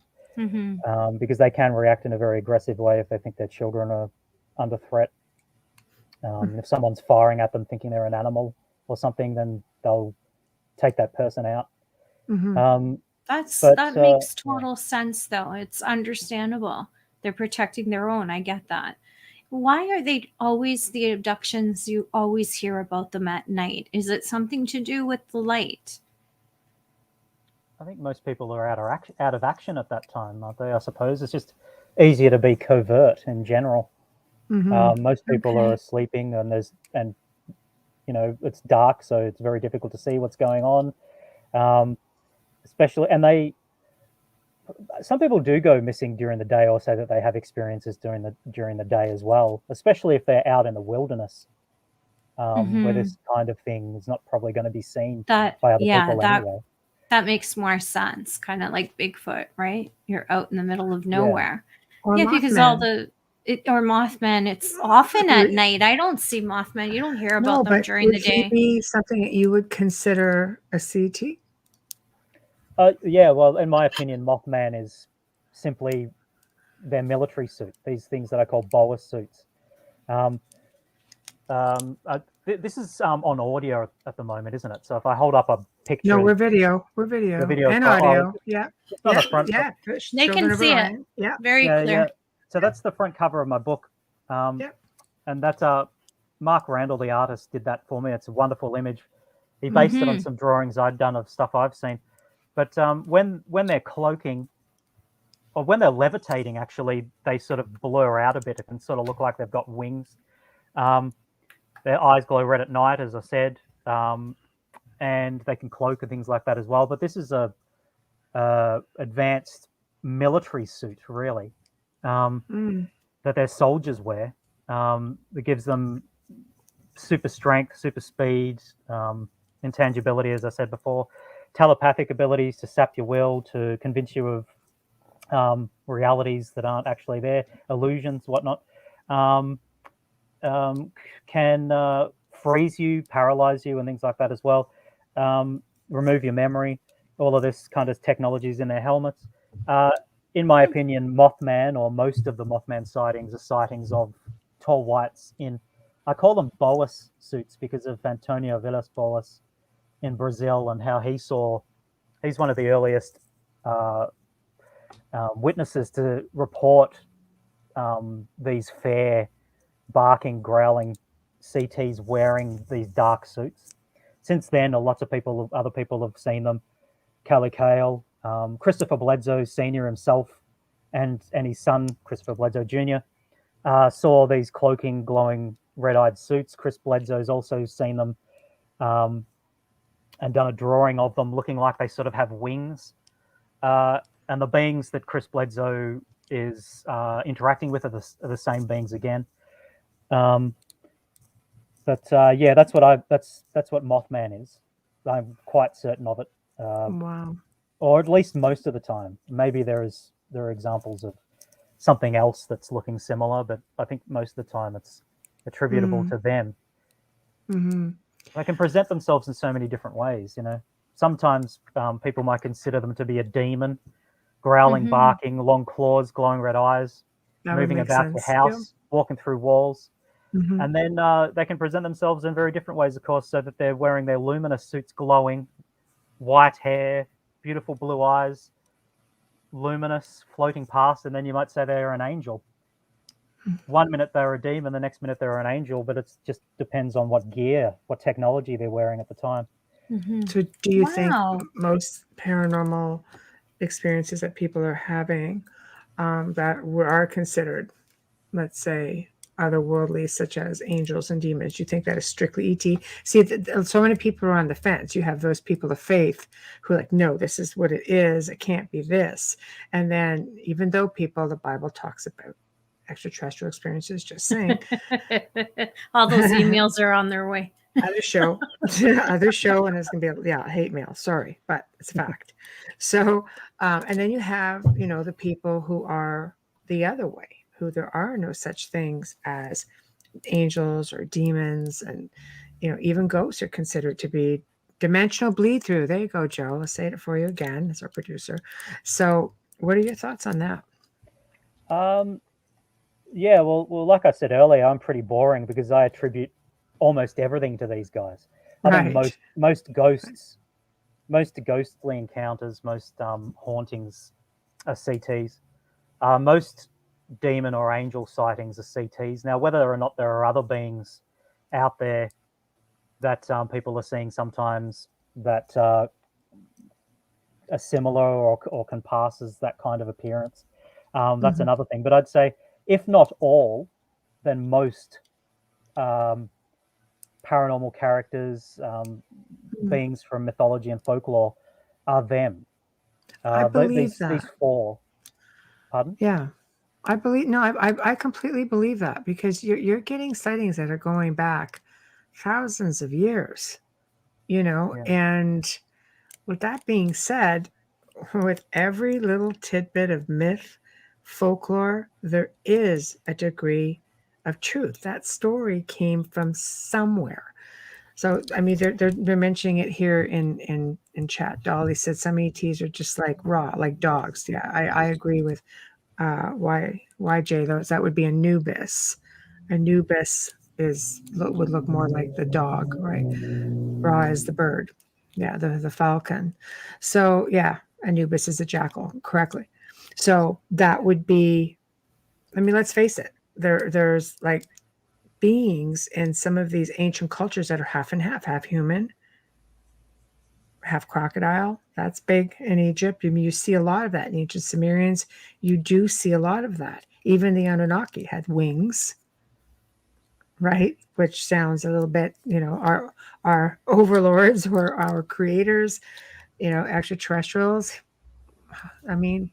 because they can react in a very aggressive way if they think their children are under threat. If someone's firing at them thinking they're an animal or something, then they'll take that person out. Mm-hmm. That makes total sense, though. It's understandable. They're protecting their own. I get that. Why are they always the abductions? You always hear about them at night. Is it something to do with the light? I think most people are out of action at that time, aren't they? I suppose it's just easier to be covert in general. Mm-hmm. Most people are sleeping, and it's dark, so it's very difficult to see what's going on. Especially, and some people do go missing during the day, or say that they have experiences during the day as well, especially if they're out in the wilderness, where this kind of thing is not probably going to be seen by other people anyway. That makes more sense, kind of like Bigfoot, right? You're out in the middle of nowhere. Yeah, because or Mothman, it's often at night. I don't see Mothman. You don't hear about them during the day. Would he be something that you would consider a CT? Yeah, well, in my opinion, Mothman is simply their military suit. These things that I call Boas suits. This is on audio at the moment, isn't it? So if I hold up a picture, no, we're video, and audio. Yeah, they can see it. Yeah, very clear. Yeah. So that's the front cover of my book. And that's Mark Randall, the artist, did that for me. It's a wonderful image. He based it on some drawings I'd done of stuff I've seen. But when they're cloaking, or when they're levitating, actually, they sort of blur out a bit. It can sort of look like they've got wings. Their eyes glow red at night, as I said, and they can cloak and things like that as well. But this is a advanced military suit, really, that their soldiers wear. That gives them super strength, super speed, intangibility, as I said before, telepathic abilities to sap your will, to convince you of realities that aren't actually there, illusions, whatnot. Can freeze you, paralyze you, and things like that as well. Remove your memory. All of this kind of technologies in their helmets. In my opinion, Mothman, or most of the Mothman sightings, are sightings of tall whites I call them Boas suits because of Antonio Villas Boas in Brazil, and how he's one of the earliest witnesses to report these fair, barking, growling CTs wearing these dark suits. Since then, lots of other people have seen them. Cahill, ChristopherBledsoe Sr. himself, and his son ChristopherBledsoe Jr. Saw these cloaking, glowing, red-eyed suits. Chris Bledsoe's also seen them, and done a drawing of them, looking like they sort of have wings. And the beings that Chris Bledsoe is interacting with are the same beings again. That's what Mothman is. I'm quite certain of it. Wow. Or at least most of the time. Maybe there are examples of something else that's looking similar, but I think most of the time it's attributable to them. Mm-hmm. They can present themselves in so many different ways. Sometimes people might consider them to be a demon, growling, barking, long claws, glowing red eyes, moving about the house, walking through walls. Mm-hmm. And then they can present themselves in very different ways, of course, so that they're wearing their luminous suits, glowing, white hair, beautiful blue eyes, luminous, floating past, and then you might say they're an angel. One minute they're a demon, the next minute they're an angel, but it just depends on what gear, what technology they're wearing at the time. Mm-hmm. So do you think most paranormal experiences that people are having that are considered, let's say, otherworldly, such as angels and demons, you think that is strictly ET? See, so many people are on the fence. You have those people of faith who are like, no, this is what it is. It can't be this. And then even though the Bible talks about extraterrestrial experiences, just saying. All those emails are on their way. other show, other show, and it's gonna be hate mail. Sorry, but it's a fact. So, and then you have the people who are the other way, who there are no such things as angels or demons, and even ghosts are considered to be dimensional bleed through. There you go, Joe. Let's say it for you again as our producer. So, what are your thoughts on that? Yeah, well, like I said earlier, I'm pretty boring because I attribute almost everything to these guys. I think Right. most ghosts, most ghostly encounters, most hauntings are CTs. Most demon or angel sightings are CTs. Now, whether or not there are other beings out there that people are seeing sometimes that are similar or can pass as that kind of appearance, that's another thing. But I'd say, if not all, then most paranormal characters, beings from mythology and folklore, are them. I believe These that. four. Pardon? Yeah. I believe no, I completely believe that, because you're getting sightings that are going back thousands of years, Yeah. and with that being said, with every little tidbit of myth, folklore, there is a degree of truth. That story came from somewhere. So I mean, they're mentioning it here in chat. Dolly said some ETs are just like raw, like dogs. Yeah, I agree with YJ, that would be Anubis. Anubis would look more like the dog, right? Ra is the bird. Yeah, the falcon. So yeah, Anubis is a jackal, correctly. So that would be, I mean, let's face it, there's like beings in some of these ancient cultures that are half and half human, half crocodile. That's big in Egypt. I mean, you see a lot of that in ancient Sumerians. You do see a lot of that. Even the Anunnaki had wings, right? Which sounds a little bit, our overlords or our creators, extraterrestrials. I mean,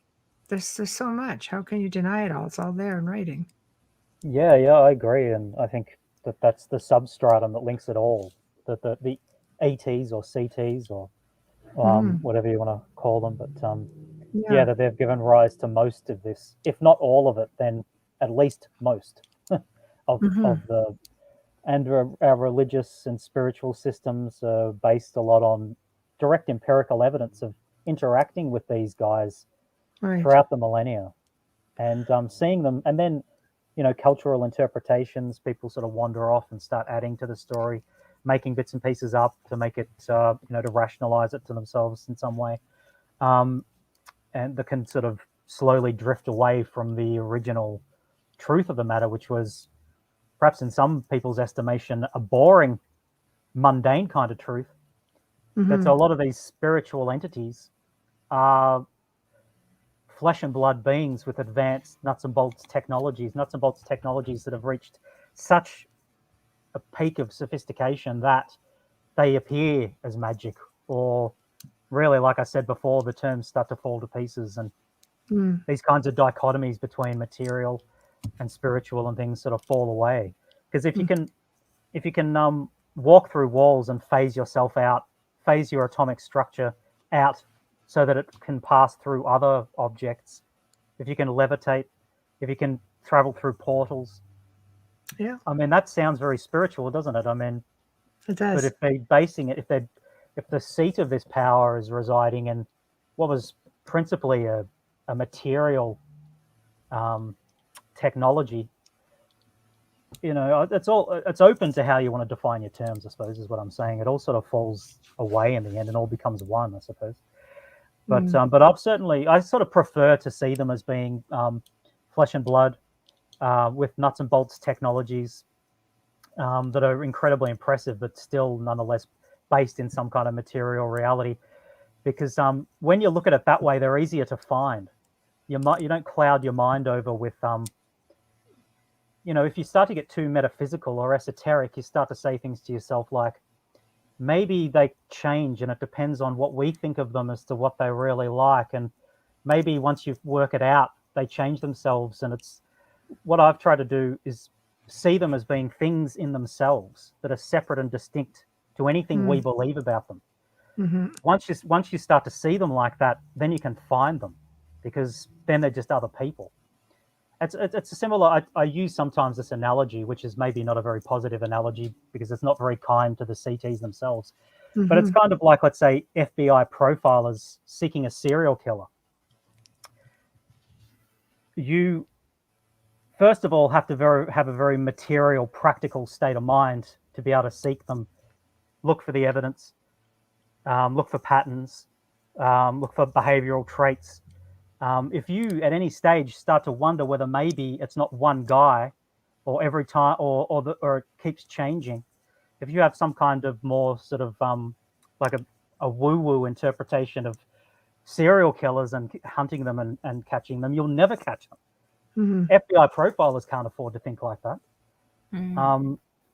there's so much. How can you deny it all? It's all there in writing. Yeah, I agree, and I think that's the substratum that links it all. The ETs or CTs or Mm, whatever you want to call them, but yeah, yeah. that they've given rise to most of this, if not all of it, then at least most Hmm. of the. And our religious and spiritual systems are based a lot on direct empirical evidence of interacting with these guys Right. throughout the millennia, and seeing them, and then cultural interpretations. People sort of wander off and start adding to the story, making bits and pieces up to make it to rationalize it to themselves in some way, and that can sort of slowly drift away from the original truth of the matter, which was perhaps in some people's estimation a boring, mundane kind of truth. That Hmm. a lot of these spiritual entities are flesh and blood beings with advanced nuts and bolts technologies that have reached such a peak of sophistication that they appear as magic, or really, like I said before, the terms start to fall to pieces, and Mm. these kinds of dichotomies between material and spiritual and things sort of fall away. Because if you can walk through walls and phase yourself out, phase your atomic structure out so that it can pass through other objects, if you can levitate, if you can travel through portals, Yeah, I mean, that sounds very spiritual, doesn't it? I mean, it but does. if they're basing it, if the seat of this power is residing in what was principally a material um, technology, it's open to how you want to define your terms, I suppose, is what I'm saying. It all sort of falls away in the end and all becomes one, I suppose. Mm. But I sort of prefer to see them as being flesh and blood, with nuts and bolts technologies, that are incredibly impressive, but still nonetheless based in some kind of material reality. Because when you look at it that way, they're easier to find. You don't cloud your mind over with if you start to get too metaphysical or esoteric, you start to say things to yourself like, maybe they change and it depends on what we think of them as to what they really like. And maybe once you work it out, they change themselves. And it's what I've tried to do is see them as being things in themselves that are separate and distinct to anything we believe about them. Mm-hmm. Once you start to see them like that, then you can find them, because then they're just other people. It's a similar. I use sometimes this analogy, which is maybe not a very positive analogy because it's not very kind to the CTs themselves. But it's kind of like, let's say, FBI profilers seeking a serial killer. You, first of all, have to have a very material, practical state of mind to be able to seek them, look for the evidence, look for patterns, look for behavioural traits. If you, at any stage, start to wonder whether maybe it's not one guy, or every time, or it keeps changing, if you have some kind of more sort of like a woo-woo interpretation of serial killers and hunting them and catching them, you'll never catch them. FBI profilers can't afford to think like that.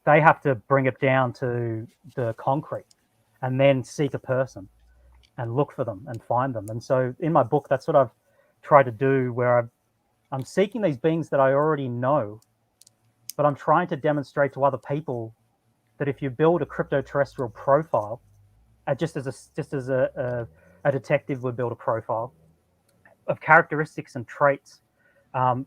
They have to bring it down to the concrete and then seek a person and look for them and find them. And so in my book, that's what I've tried to do, where I'm seeking these beings that I already know, but I'm trying to demonstrate to other people that if you build a cryptoterrestrial profile, just as a detective would build a profile of characteristics and traits,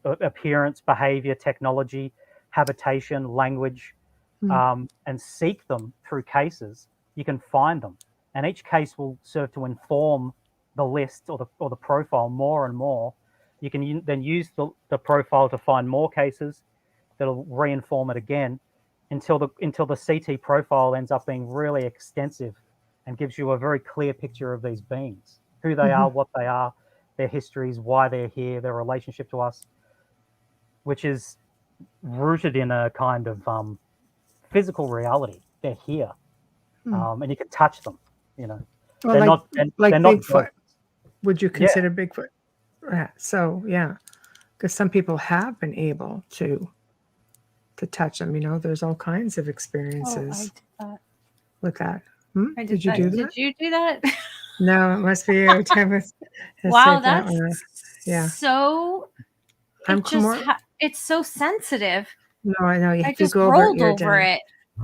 appearance, behavior, technology, habitation, language, and seek them through cases, you can find them. And each case will serve to inform the list or the profile more and more. You can then use the profile to find more cases that'll reinform it again until the CT profile ends up being really extensive and gives you a very clear picture of these beings, who they are, what they are, their histories, why they're here, their relationship to us, which is rooted in a kind of physical reality. They're here, and you can touch them. Well, they're not Bigfoot. Would you Yeah. consider Bigfoot? Yeah. So yeah, because some people have been able to touch them. There's all kinds of experiences with that. Did you do that? Did you do that? No, it must be you. Wow, that's yeah. So it's so sensitive. No, I know. I just rolled over it.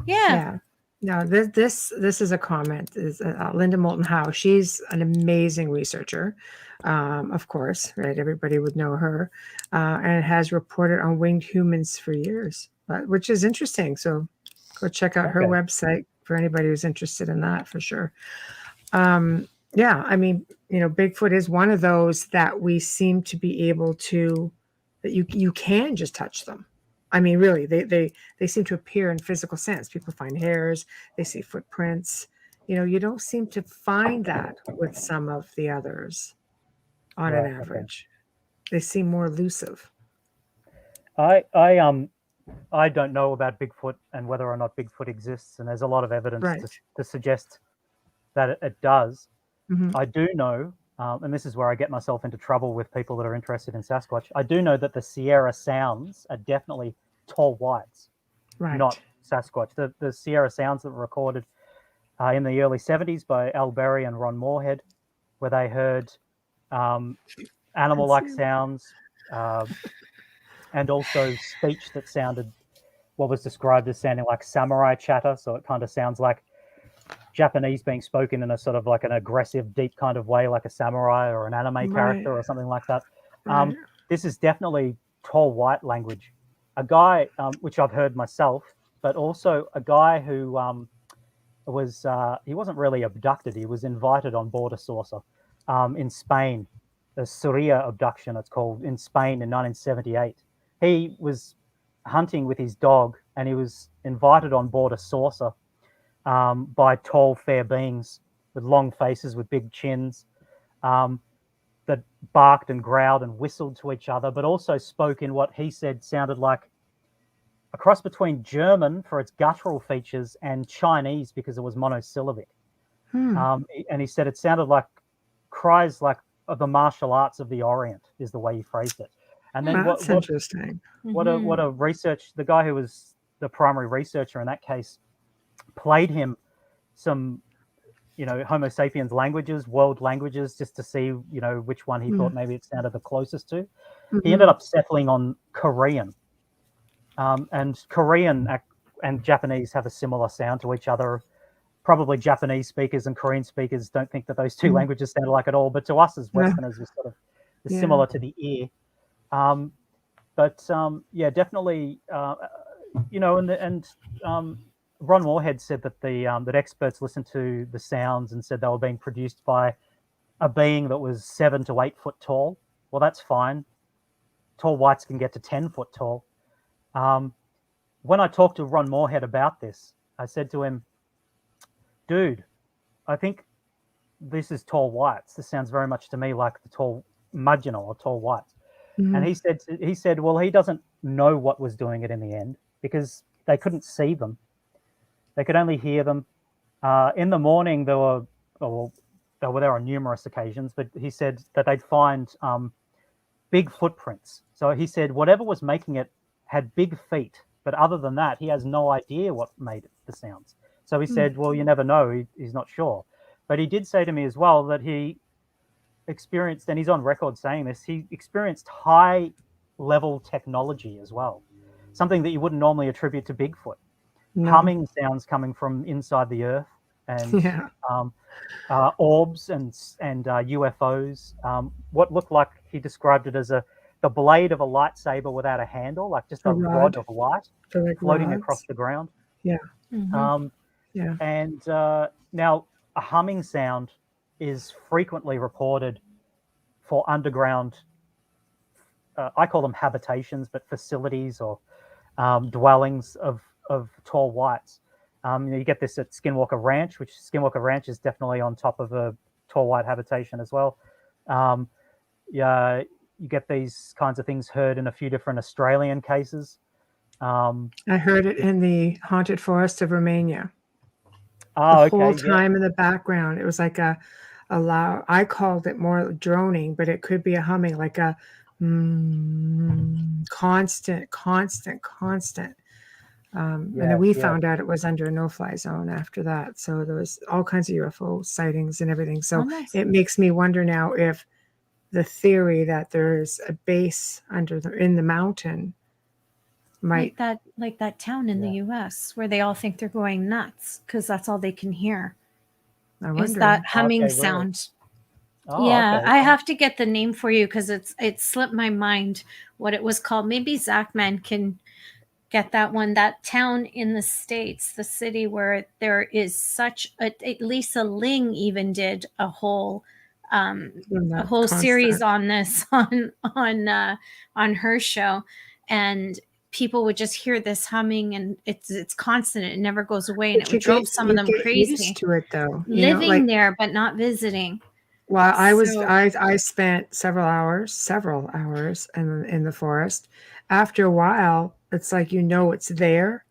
Yeah. No, this is a comment. Is Linda Moulton Howe? She's an amazing researcher, of course, right? Everybody would know her, and has reported on winged humans for years, which is interesting. So go check out her website for anybody who's interested in that, for sure. Yeah, I mean, Bigfoot is one of those that we seem to be able to, that you can just touch them. I mean, really, they seem to appear in physical sense. People find hairs, they see footprints. You don't seem to find that with some of the others on an average. They seem more elusive. I don't know about Bigfoot and whether or not Bigfoot exists, and there's a lot of evidence to suggest that it does. I do know, and this is where I get myself into trouble with people that are interested in Sasquatch. I do know that the Sierra Sounds are definitely tall whites, not Sasquatch. The Sierra Sounds that were recorded in the early 70s by Al Berry and Ron Moorhead, where they heard animal-like sounds and also speech that sounded what was described as sounding like samurai chatter. So it kind of sounds like Japanese being spoken in a sort of like an aggressive, deep kind of way, like a samurai or an anime character or something like that. This is definitely tall white language. A guy, which I've heard myself, but also a guy who he wasn't really abducted. He was invited on board a saucer in Spain, the Sidhe abduction, it's called, in Spain in 1978. He was hunting with his dog and he was invited on board a saucer by tall, fair beings with long faces, with big chins, that barked and growled and whistled to each other, but also spoke in what he said sounded like a cross between German for its guttural features and Chinese because it was monosyllabic. And he said it sounded like cries like of the martial arts of the Orient, is the way he phrased it. And then that's interesting. What a research, the guy who was the primary researcher in that case played him some, Homo sapiens languages, world languages, just to see, which one he thought maybe it sounded the closest to. He ended up settling on Korean. And Korean and Japanese have a similar sound to each other. Probably Japanese speakers and Korean speakers don't think that those two languages sound alike at all, but to us as Westerners, it's sort of similar to the ear. Yeah, definitely, Ron Moorhead said that that experts listened to the sounds and said they were being produced by a being that was 7 to 8 foot tall. Well, that's fine. Tall whites can get to 10 foot tall. When I talked to Ron Moorhead about this, I said to him, dude, I think this is tall whites. This sounds very much to me like the tall marginal or tall whites. And he said, well, he doesn't know what was doing it in the end because they couldn't see them. They could only hear them. In the morning, they were there on numerous occasions, but he said that they'd find big footprints. So he said whatever was making it had big feet, but other than that, he has no idea what made the sounds. So he said, well, you never know. He's not sure. But he did say to me as well that he experienced, and he's on record saying this, he experienced high-level technology as well, something that you wouldn't normally attribute to Bigfoot. Humming sounds coming from inside the earth, and orbs and UFOs. What looked like, he described it as the blade of a lightsaber without a handle, like just a rod of light floating across the ground. And now a humming sound is frequently reported for underground, I call them habitations, but facilities or dwellings of tall whites. You get this at Skinwalker Ranch, which Skinwalker Ranch is definitely on top of a tall white habitation as well. You get these kinds of things heard in a few different Australian cases. I heard it in the haunted forest of Romania. The whole time in the background, it was like a loud. I called it more droning, but it could be a humming, like a constant. And then we found out it was under a no-fly zone after that. So there was all kinds of UFO sightings and everything. So it makes me wonder now if the theory that there's a base in the mountain might like that town in the U.S. where they all think they're going nuts because that's all they can hear. Is that humming sound? I have to get the name for you because it slipped my mind what it was called. Maybe Zachman can get that one. That town in the States, the city where there is such at least a Ling even did a whole series on this on her show, and people would just hear this humming, and it's constant. It never goes away, and it drove some of them crazy. Used to it though, living there but not visiting. Well, I spent several hours in the forest. After a while, it's like it's there,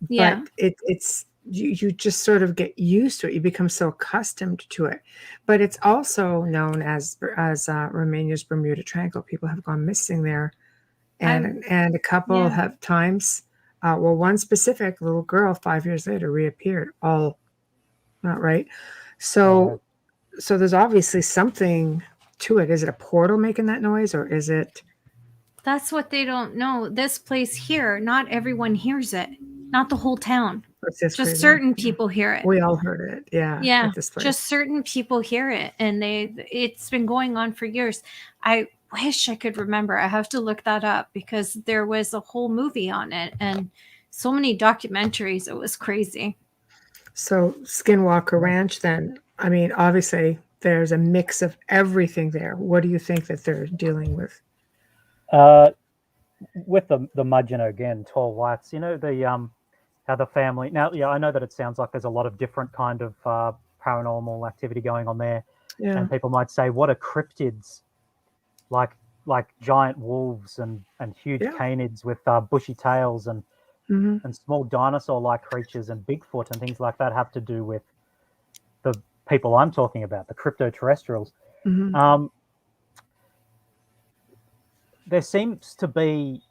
but it's you just sort of get used to it. You become so accustomed to it. But it's also known as Romania's Bermuda Triangle. People have gone missing there, and a couple have times. One specific little girl 5 years later reappeared. All not right. So there's obviously something to it. Is it a portal making that noise, or is it? That's what they don't know. This place here, not everyone hears it. Not the whole town. Just crazy. Certain people hear it. We all heard it. Yeah. At this place. Just certain people hear it, and it's been going on for years. I wish I could remember. I have to look that up because there was a whole movie on it and so many documentaries. It was crazy. So Skinwalker Ranch, then. I mean, obviously, there's a mix of everything there. What do you think that they're dealing with? With the Mudgino again, tall whites. How the family now. Yeah, I know that it sounds like there's a lot of different kind of paranormal activity going on there, and people might say, "What are cryptids?" Like giant wolves and huge canids with bushy tails and small dinosaur-like creatures and Bigfoot and things like that have to do with the people I'm talking about, the cryptoterrestrials. There seems to be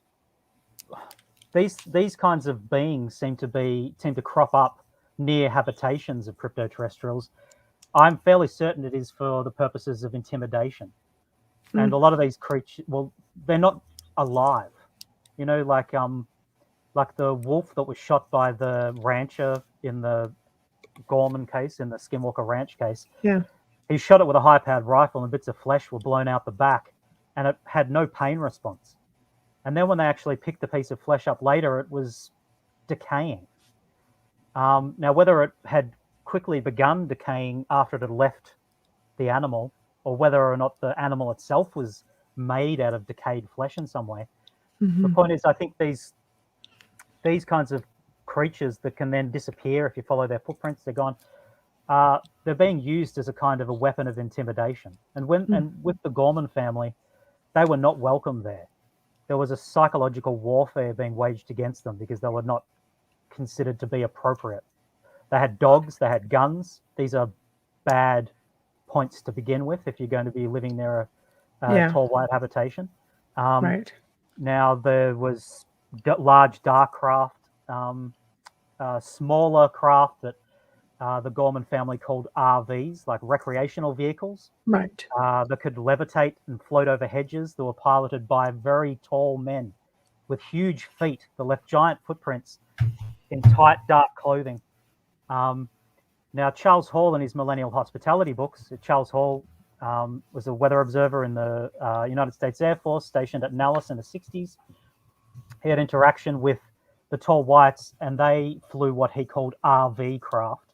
these kinds of beings seem to crop up near habitations of cryptoterrestrials. I'm fairly certain it is for the purposes of intimidation. And a lot of these creatures, well, they're not alive. like the wolf that was shot by the rancher in the Gorman case, in the Skinwalker Ranch case. Yeah. He shot it with a high-powered rifle and bits of flesh were blown out the back, and it had no pain response. And then when they actually picked the piece of flesh up later, it was decaying. Now, whether it had quickly begun decaying after it had left the animal, or whether or not the animal itself was made out of decayed flesh in some way, the point is, I think these kinds of creatures that can then disappear if you follow their footprints, they're gone. They're being used as a kind of a weapon of intimidation. And with the Gorman family, they were not welcome there. There was a psychological warfare being waged against them because they were not considered to be appropriate. They had dogs, they had guns. These are bad points to begin with if you're going to be living near a tall white habitation. Right. Now, there was large dark craft, smaller craft that the Gorman family called RVs, like recreational vehicles. Right. That could levitate and float over hedges, that were piloted by very tall men with huge feet that left giant footprints in tight, dark clothing. Now, Charles Hall, in his Millennial Hospitality books, Charles Hall was a weather observer in the United States Air Force, stationed at Nellis in the 60s. He had interaction with the Tall Whites, and they flew what he called RV craft.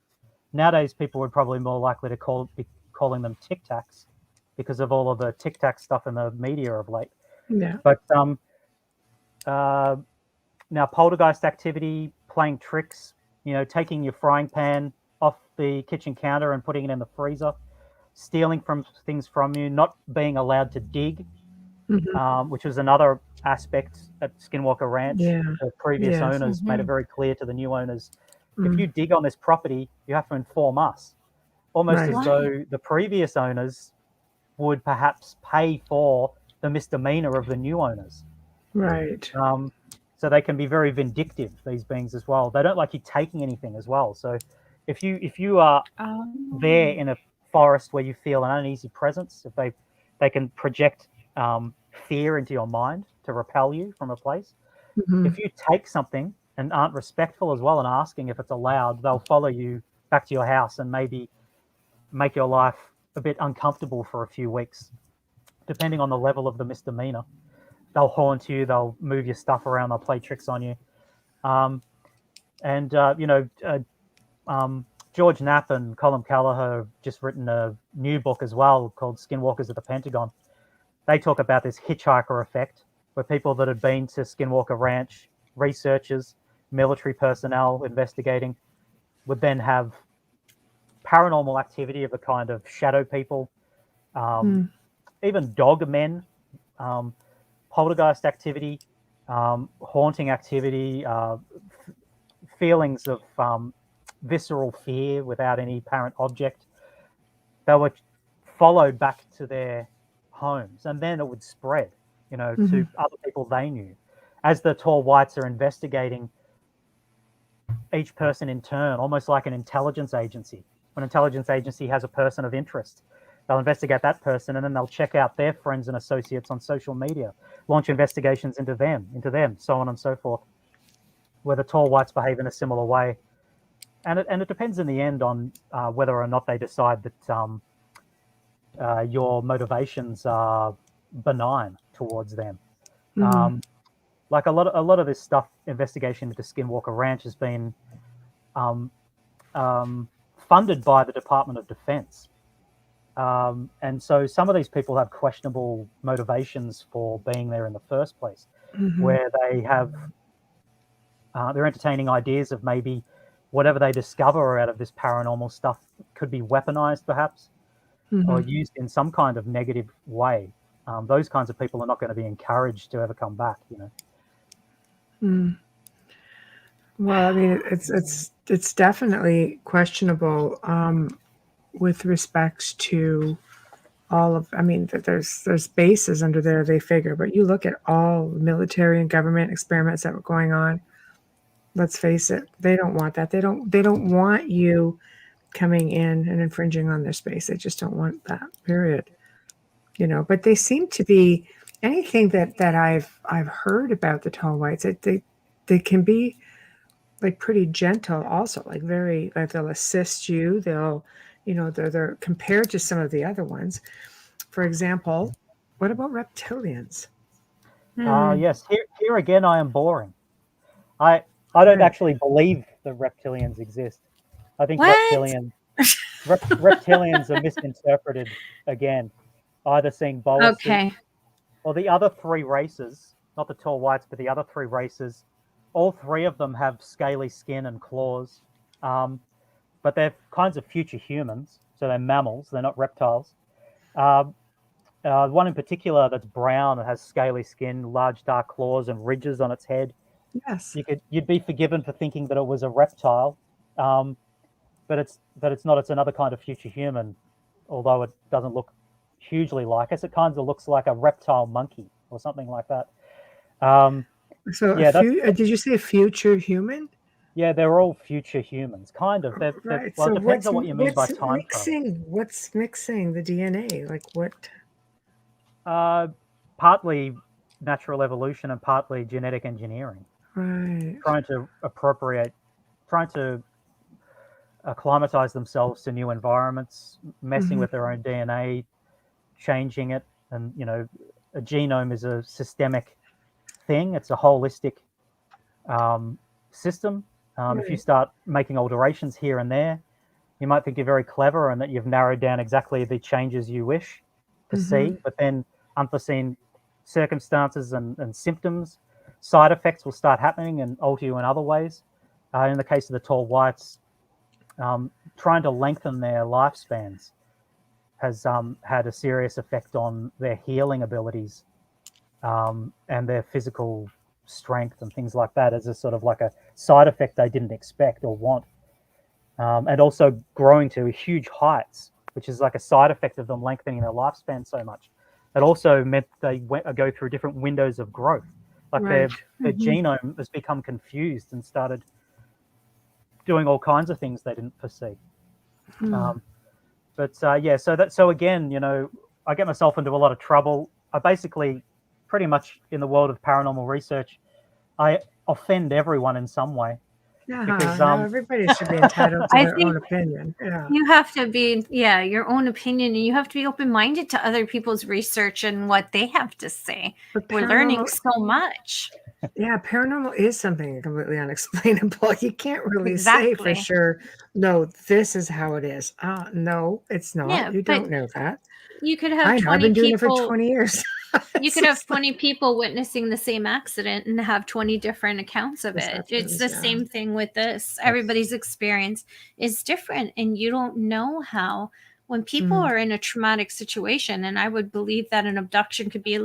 Nowadays, people would probably more likely to be calling them Tic Tacs because of all of the Tic Tac stuff in the media of late. Yeah. But now, poltergeist activity, playing tricks, taking your frying pan off the kitchen counter and putting it in the freezer, stealing things from you, not being allowed to dig, which was another aspect at Skinwalker Ranch. Yeah. The previous owners made it very clear to the new owners, if you dig on this property, you have to inform us, almost as though the previous owners would perhaps pay for the misdemeanor of the new owners. Right. So they can be very vindictive, these beings as well. They don't like you taking anything as well. So if you are there in a forest where you feel an uneasy presence, if they can project fear into your mind to repel you from a place. If you take something and aren't respectful as well and asking if it's allowed, they'll follow you back to your house and maybe make your life a bit uncomfortable for a few weeks, depending on the level of the misdemeanor. They'll haunt you, they'll move your stuff around, they'll play tricks on you. George Knapp and Colm Kelleher have just written a new book as well called Skinwalkers at the Pentagon. They talk about this hitchhiker effect, where people that had been to Skinwalker Ranch, researchers, military personnel investigating, would then have paranormal activity of a kind of shadow people, even dog men, poltergeist activity, haunting activity, feelings of visceral fear without any apparent object. They were followed back to their homes, and then it would spread, to other people they knew. As the Tall Whites are investigating each person in turn, almost like an intelligence agency. When an intelligence agency has a person of interest, they'll investigate that person, and then they'll check out their friends and associates on social media, launch investigations into them, so on and so forth, where the Tall Whites behave in a similar way. And it depends in the end on whether or not they decide that your motivations are benign towards them. Like a lot of this stuff, investigation into Skinwalker Ranch has been funded by the Department of Defense. And so some of these people have questionable motivations for being there in the first place, where they have, they're entertaining ideas of maybe whatever they discover out of this paranormal stuff could be weaponized perhaps, or used in some kind of negative way. Those kinds of people are not going to be encouraged to ever come back, Well, I mean, it's definitely questionable with respects to all of. I mean, there's bases under there, they figure, but you look at all military and government experiments that were going on. Let's face it, they don't want that. They don't want you coming in and infringing on their space. They just don't want that. Period. But they seem to be anything that I've heard about the Tall Whites. they can be like pretty gentle also, like very, like they'll assist you. They'll, they're compared to some of the other ones. For example, what about reptilians? Yes, here again, I am boring. I don't Right. actually believe that reptilians exist. I think What? reptilians are misinterpreted again, either seeing Boas Suit Okay. or the other three races, not the tall whites, but the other three races. All three of them have scaly skin and claws, but they're kinds of future humans, so they're mammals. They're not reptiles. One in particular that's brown and has scaly skin, large dark claws, and ridges on its head. Yes. You'd be forgiven for thinking that it was a reptile, but it's not. It's another kind of future human, although it doesn't look hugely like us. It kind of looks like a reptile monkey or something like that. So, Yeah, did you say a future human? yeah, they're all future humans, kind of. Right. Well, So it depends on what you mean by time travel. What's mixing the DNA? Like what? Partly natural evolution and partly genetic engineering. Right. Trying to acclimatize themselves to new environments, messing with their own DNA, changing it. And, a genome is a systemic thing. It's a holistic system. If you start making alterations here and there, you might think you're very clever and that you've narrowed down exactly the changes you wish to see, but then unforeseen circumstances and symptoms, side effects will start happening and alter you in other ways. In the case of the tall whites, trying to lengthen their lifespans has had a serious effect on their healing abilities and their physical strength and things like that as a sort of like a side effect they didn't expect or want. And also growing to huge heights, which is like a side effect of them lengthening their lifespan so much. It also meant they go through different windows of growth. Like their genome has become confused and started doing all kinds of things they didn't foresee. So again, I get myself into a lot of trouble. I basically, pretty much in the world of paranormal research, I offend everyone in some way. Yeah, Because no, everybody should be entitled to their own opinion. Yeah. You have to be, your own opinion, and you have to be open-minded to other people's research and what they have to say. But We're learning so much. Yeah, paranormal is something completely unexplainable. You can't really say for Exactly. sure, no, this is how it is. No, it's not. Yeah, You but don't know that. you could I have know. I've 20 been doing it for people 20 years. you could have 20 people witnessing the same accident and have 20 different accounts of it. It's the same thing with this. Everybody's experience is different, and you don't know how. When people are in a traumatic situation, and I would believe that an abduction could be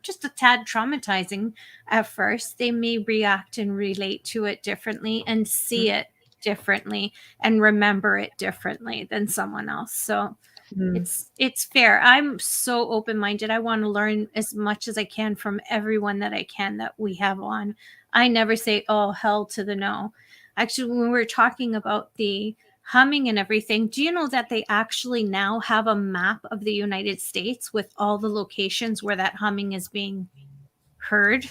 just a tad traumatizing at first, they may react and relate to it differently and see it differently and remember it differently than someone else. So it's fair. I'm so open-minded. I want to learn as much as I can from everyone that I can that we have on. I never say, oh, hell to the no. Actually, when we were talking about the humming and everything, do you know that they actually now have a map of the United States with all the locations where that humming is being heard?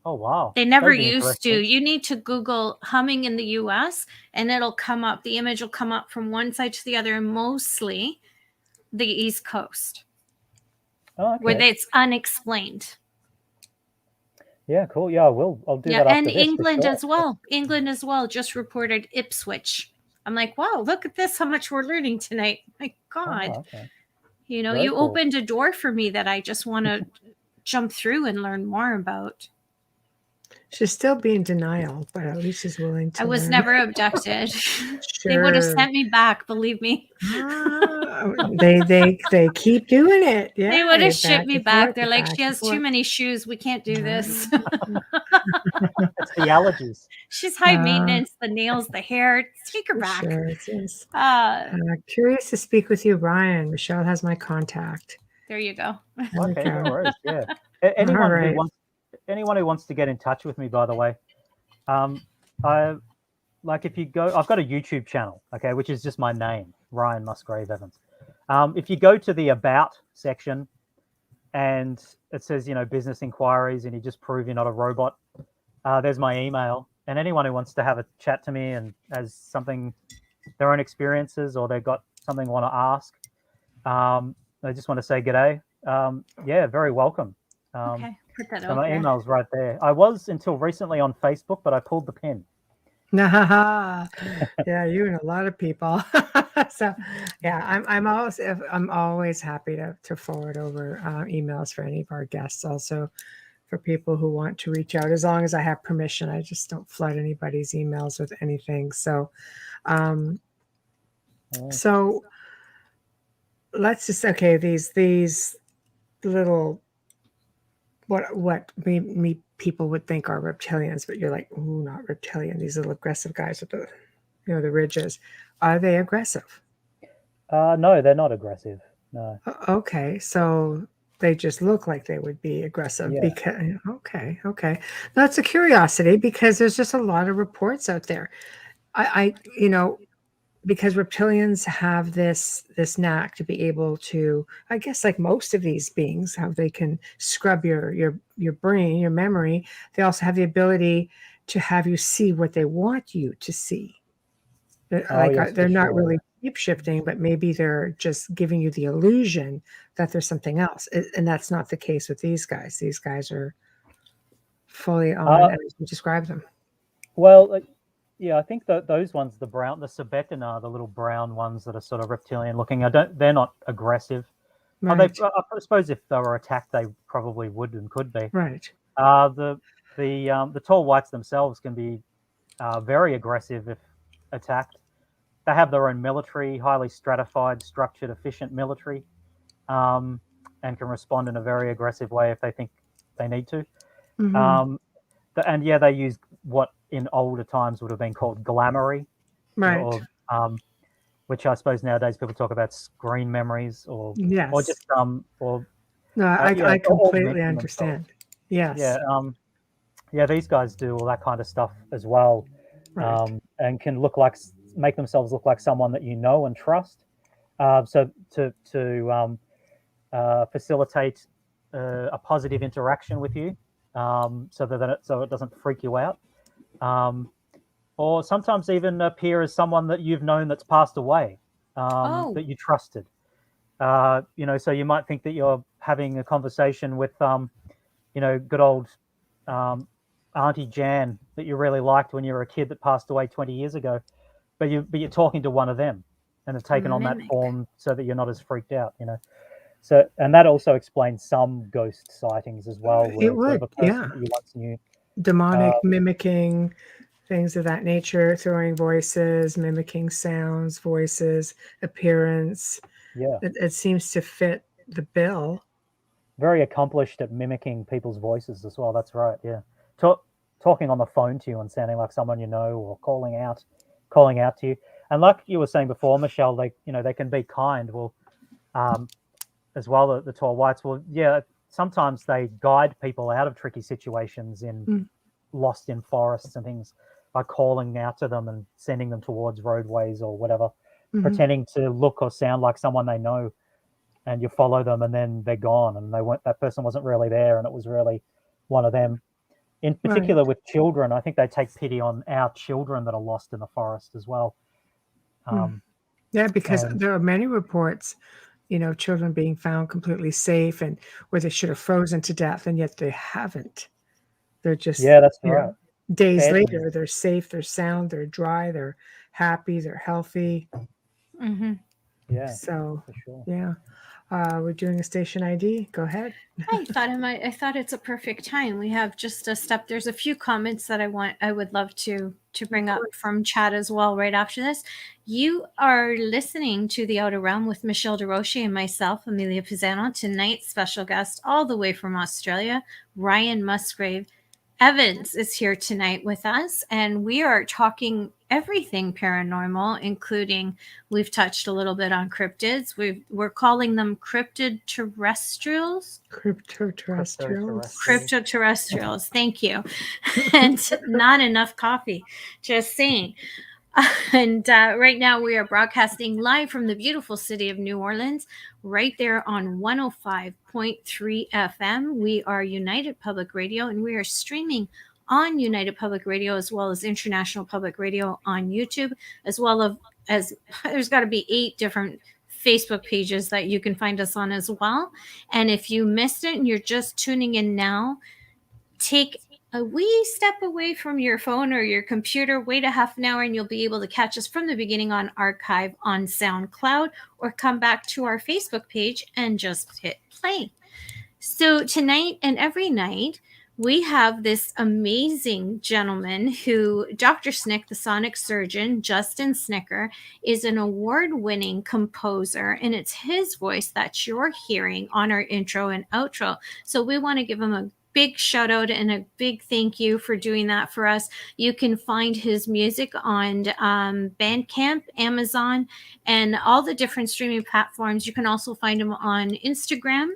Oh, wow. They never used to. You need to Google humming in the US and it'll come up. The image will come up from one side to the other, and mostly the East Coast, where it's unexplained. Yeah, cool. Yeah, I'll do that after and this. England as well. England as well just reported Ipswich. I'm like, wow, look at this, how much we're learning tonight. My God. Oh, okay. You cool. Opened a door for me that I just want to jump through and learn more about. She's still being denial, but at least she's willing to. I was never abducted. Sure. They would have sent me back, believe me. They keep doing it. Yeah, they would have shipped me back. They're like, she has too many shoes. We can't do this. It's the allergies. She's high maintenance. The nails, the hair. Take her back. Sure, it is. Curious to speak with you, Ryan. Michelle has my contact. There you go. Okay, no worries. Yeah. Anyone who wants to get in touch with me, by the way, if you go, I've got a YouTube channel, okay, which is just my name, Ryan Musgrave Evans. If you go to the About section and it says, business inquiries, and you just prove you're not a robot, there's my email. And anyone who wants to have a chat to me and has something, their own experiences, or they've got something they want to ask, they just want to say g'day. Yeah, very welcome. Okay, put that So out my there. email's right there. I was until recently on Facebook, but I pulled the pin. Nah, yeah, you and a lot of people. So, yeah, I'm always happy to forward over emails for any of our guests. Also, for people who want to reach out, as long as I have permission. I just don't flood anybody's emails with anything. So, so let's just these little what me people would think are reptilians, but you're like, ooh, not reptilian. These little aggressive guys with the the ridges. Are they aggressive? No, they're not aggressive. No. Okay, so they just look like they would be aggressive. Yeah. Because okay, that's a curiosity because there's just a lot of reports out there. I because reptilians have this knack to be able to, I guess, like most of these beings, how they can scrub your brain, your memory. They also have the ability to have you see what they want you to see. Yes, They're for not sure. really shape shifting, but maybe they're just giving you the illusion that there's something else, and that's not the case with these guys. These guys are fully on as you describe them. Well, yeah, I think that those ones, the Sabetina, the little brown ones that are sort of reptilian looking, they're not aggressive. Right. I suppose if they were attacked, they probably would and could be. Right. The tall whites themselves can be very aggressive if attacked. They have their own military, highly stratified, structured, efficient military, and can respond in a very aggressive way if they think they need to. Mm-hmm. And yeah, they use what in older times would have been called glamoury, Right. Which I suppose nowadays people talk about screen memories or Yes. just or No, I completely understand. Yes. Yeah, these guys do all that kind of stuff as well, Right. and can make themselves look like someone that you know and trust. So to facilitate a positive interaction with you, so it doesn't freak you out, or sometimes even appear as someone that you've known that's passed away, that you trusted. So you might think that you're having a conversation with, good old Auntie Jan that you really liked when you were a kid that passed away 20 years ago, but you're talking to one of them, and have taken on that form so that you're not as freaked out. So, and that also explains some ghost sightings as well. Where It would, of a person yeah. that you once knew. Demonic mimicking, things of that nature, throwing voices, mimicking sounds, voices, appearance. Yeah. It seems to fit the bill. Very accomplished at mimicking people's voices as well. That's right. Yeah. Talking on the phone to you and sounding like someone you know, or calling out to you. And like you were saying before, Michelle, they can be kind. Well, as well, the tall whites. Well, yeah, sometimes they guide people out of tricky situations lost in forests and things by calling out to them and sending them towards roadways or whatever, pretending to look or sound like someone they know, and you follow them and then they're gone and that person wasn't really there and it was really one of them. In particular with children, I think they take pity on our children that are lost in the forest as well. Yeah, because there are many reports, children being found completely safe and where they should have frozen to death, and yet they haven't. They're just, that's right. Days later, they're safe, they're sound, they're dry, they're happy, they're healthy. Mm-hmm. Yeah. So, for sure. Yeah. We're doing a station ID. Go ahead. I thought it's a perfect time. We have just a step. There's a few comments that I would love to bring up from chat as well right after this. You are listening to The Outer Realm with Michelle DeRoche and myself, Amelia Pisano. Tonight's special guest, all the way from Australia, Ryan Musgrave Evans is here tonight with us, and we are talking everything paranormal, including we've touched a little bit on cryptids. We're calling them cryptoterrestrials. Cryptoterrestrials. Thank you. And not enough coffee. Just saying. And right now we are broadcasting live from the beautiful city of New Orleans, right there on 105.3 FM. We are United Public Radio, and we are streaming on United Public Radio, as well as International Public Radio on YouTube, as well as there's got to be 8 different Facebook pages that you can find us on as well. And if you missed it and you're just tuning in now, take a wee step away from your phone or your computer, wait a half an hour, and you'll be able to catch us from the beginning on archive on SoundCloud, or come back to our Facebook page and just hit play. So tonight and every night, we have this amazing gentleman who, Dr. Snick, the sonic surgeon, Justin Snicker, is an award-winning composer, and it's his voice that you're hearing on our intro and outro. So we want to give him a big shout out and a big thank you for doing that for us. You can find his music on Bandcamp, Amazon, and all the different streaming platforms. You can also find him on Instagram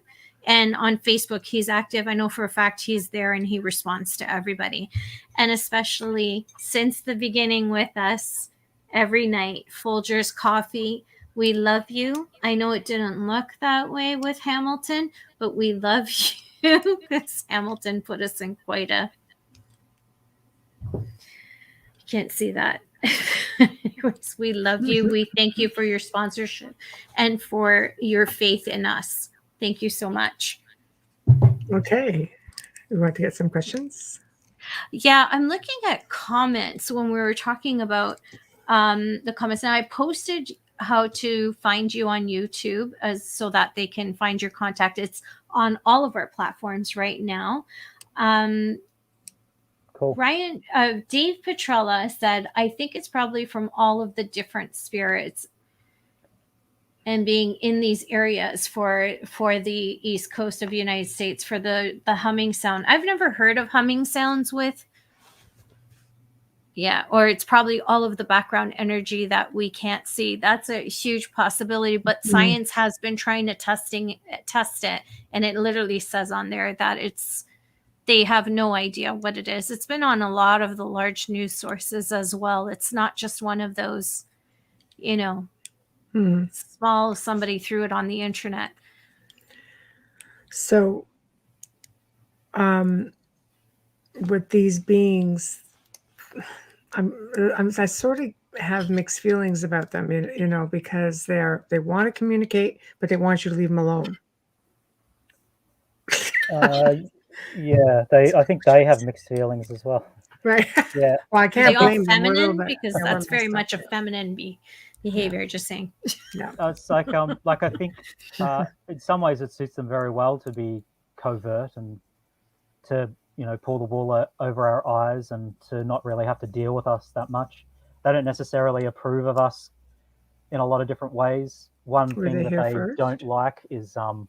and on Facebook. He's active. I know for a fact he's there and he responds to everybody. And especially since the beginning with us every night, Folgers Coffee. We love you. I know it didn't look that way with Hamilton, but we love you. Because Hamilton put us in quite a... You can't see that. Anyways, we love you. We thank you for your sponsorship and for your faith in us. Thank you so much. Okay. We want to get some questions? Yeah, I'm looking at comments when we were talking about the comments. Now, I posted how to find you on YouTube so that they can find your contact. It's on all of our platforms right now. Cool. Ryan, Dave Petrella said, I think it's probably from all of the different spirits and being in these areas for the East Coast of the United States for the humming sound. I've never heard of humming sounds with... Yeah, or it's probably all of the background energy that we can't see. That's a huge possibility, but science has been trying to test it, and it literally says on there that they have no idea what it is. It's been on a lot of the large news sources as well. It's not just one of those, small, somebody threw it on the internet. So, with these beings, I sort of have mixed feelings about them, because they want to communicate, but they want you to leave them alone. Yeah, I think they have mixed feelings as well. Right. Yeah. Well, I can't blame them. Feminine, because that's very much a feminine behavior. Just saying. Yeah. It's like I think in some ways it suits them very well to be covert and to pull the wool over our eyes and to not really have to deal with us that much. They don't necessarily approve of us in a lot of different ways. One thing that they don't like is that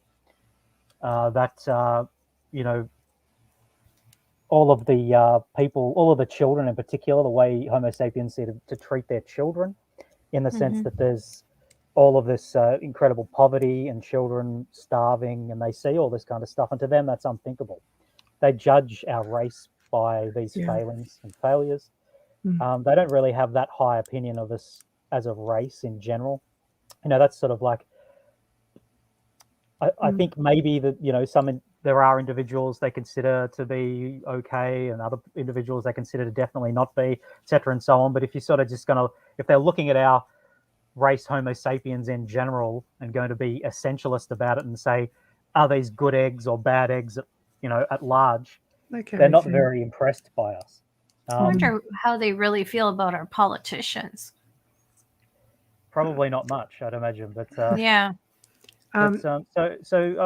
all of the people, all of the children in particular, the way Homo sapiens see to treat their children, in the sense that there's all of this incredible poverty and children starving, and they see all this kind of stuff, and to them that's unthinkable. They judge our race by these failings and failures. They don't really have that high opinion of us as a race in general. That's sort of like, I think maybe that, there are individuals they consider to be okay and other individuals they consider to definitely not be, et cetera, and so on. But if you're sort of just if they're looking at our race, Homo sapiens in general, and going to be essentialist about it and say, are these good eggs or bad eggs, at large, they're not very impressed by us. I wonder how they really feel about our politicians. Probably not much, I'd imagine. But yeah. So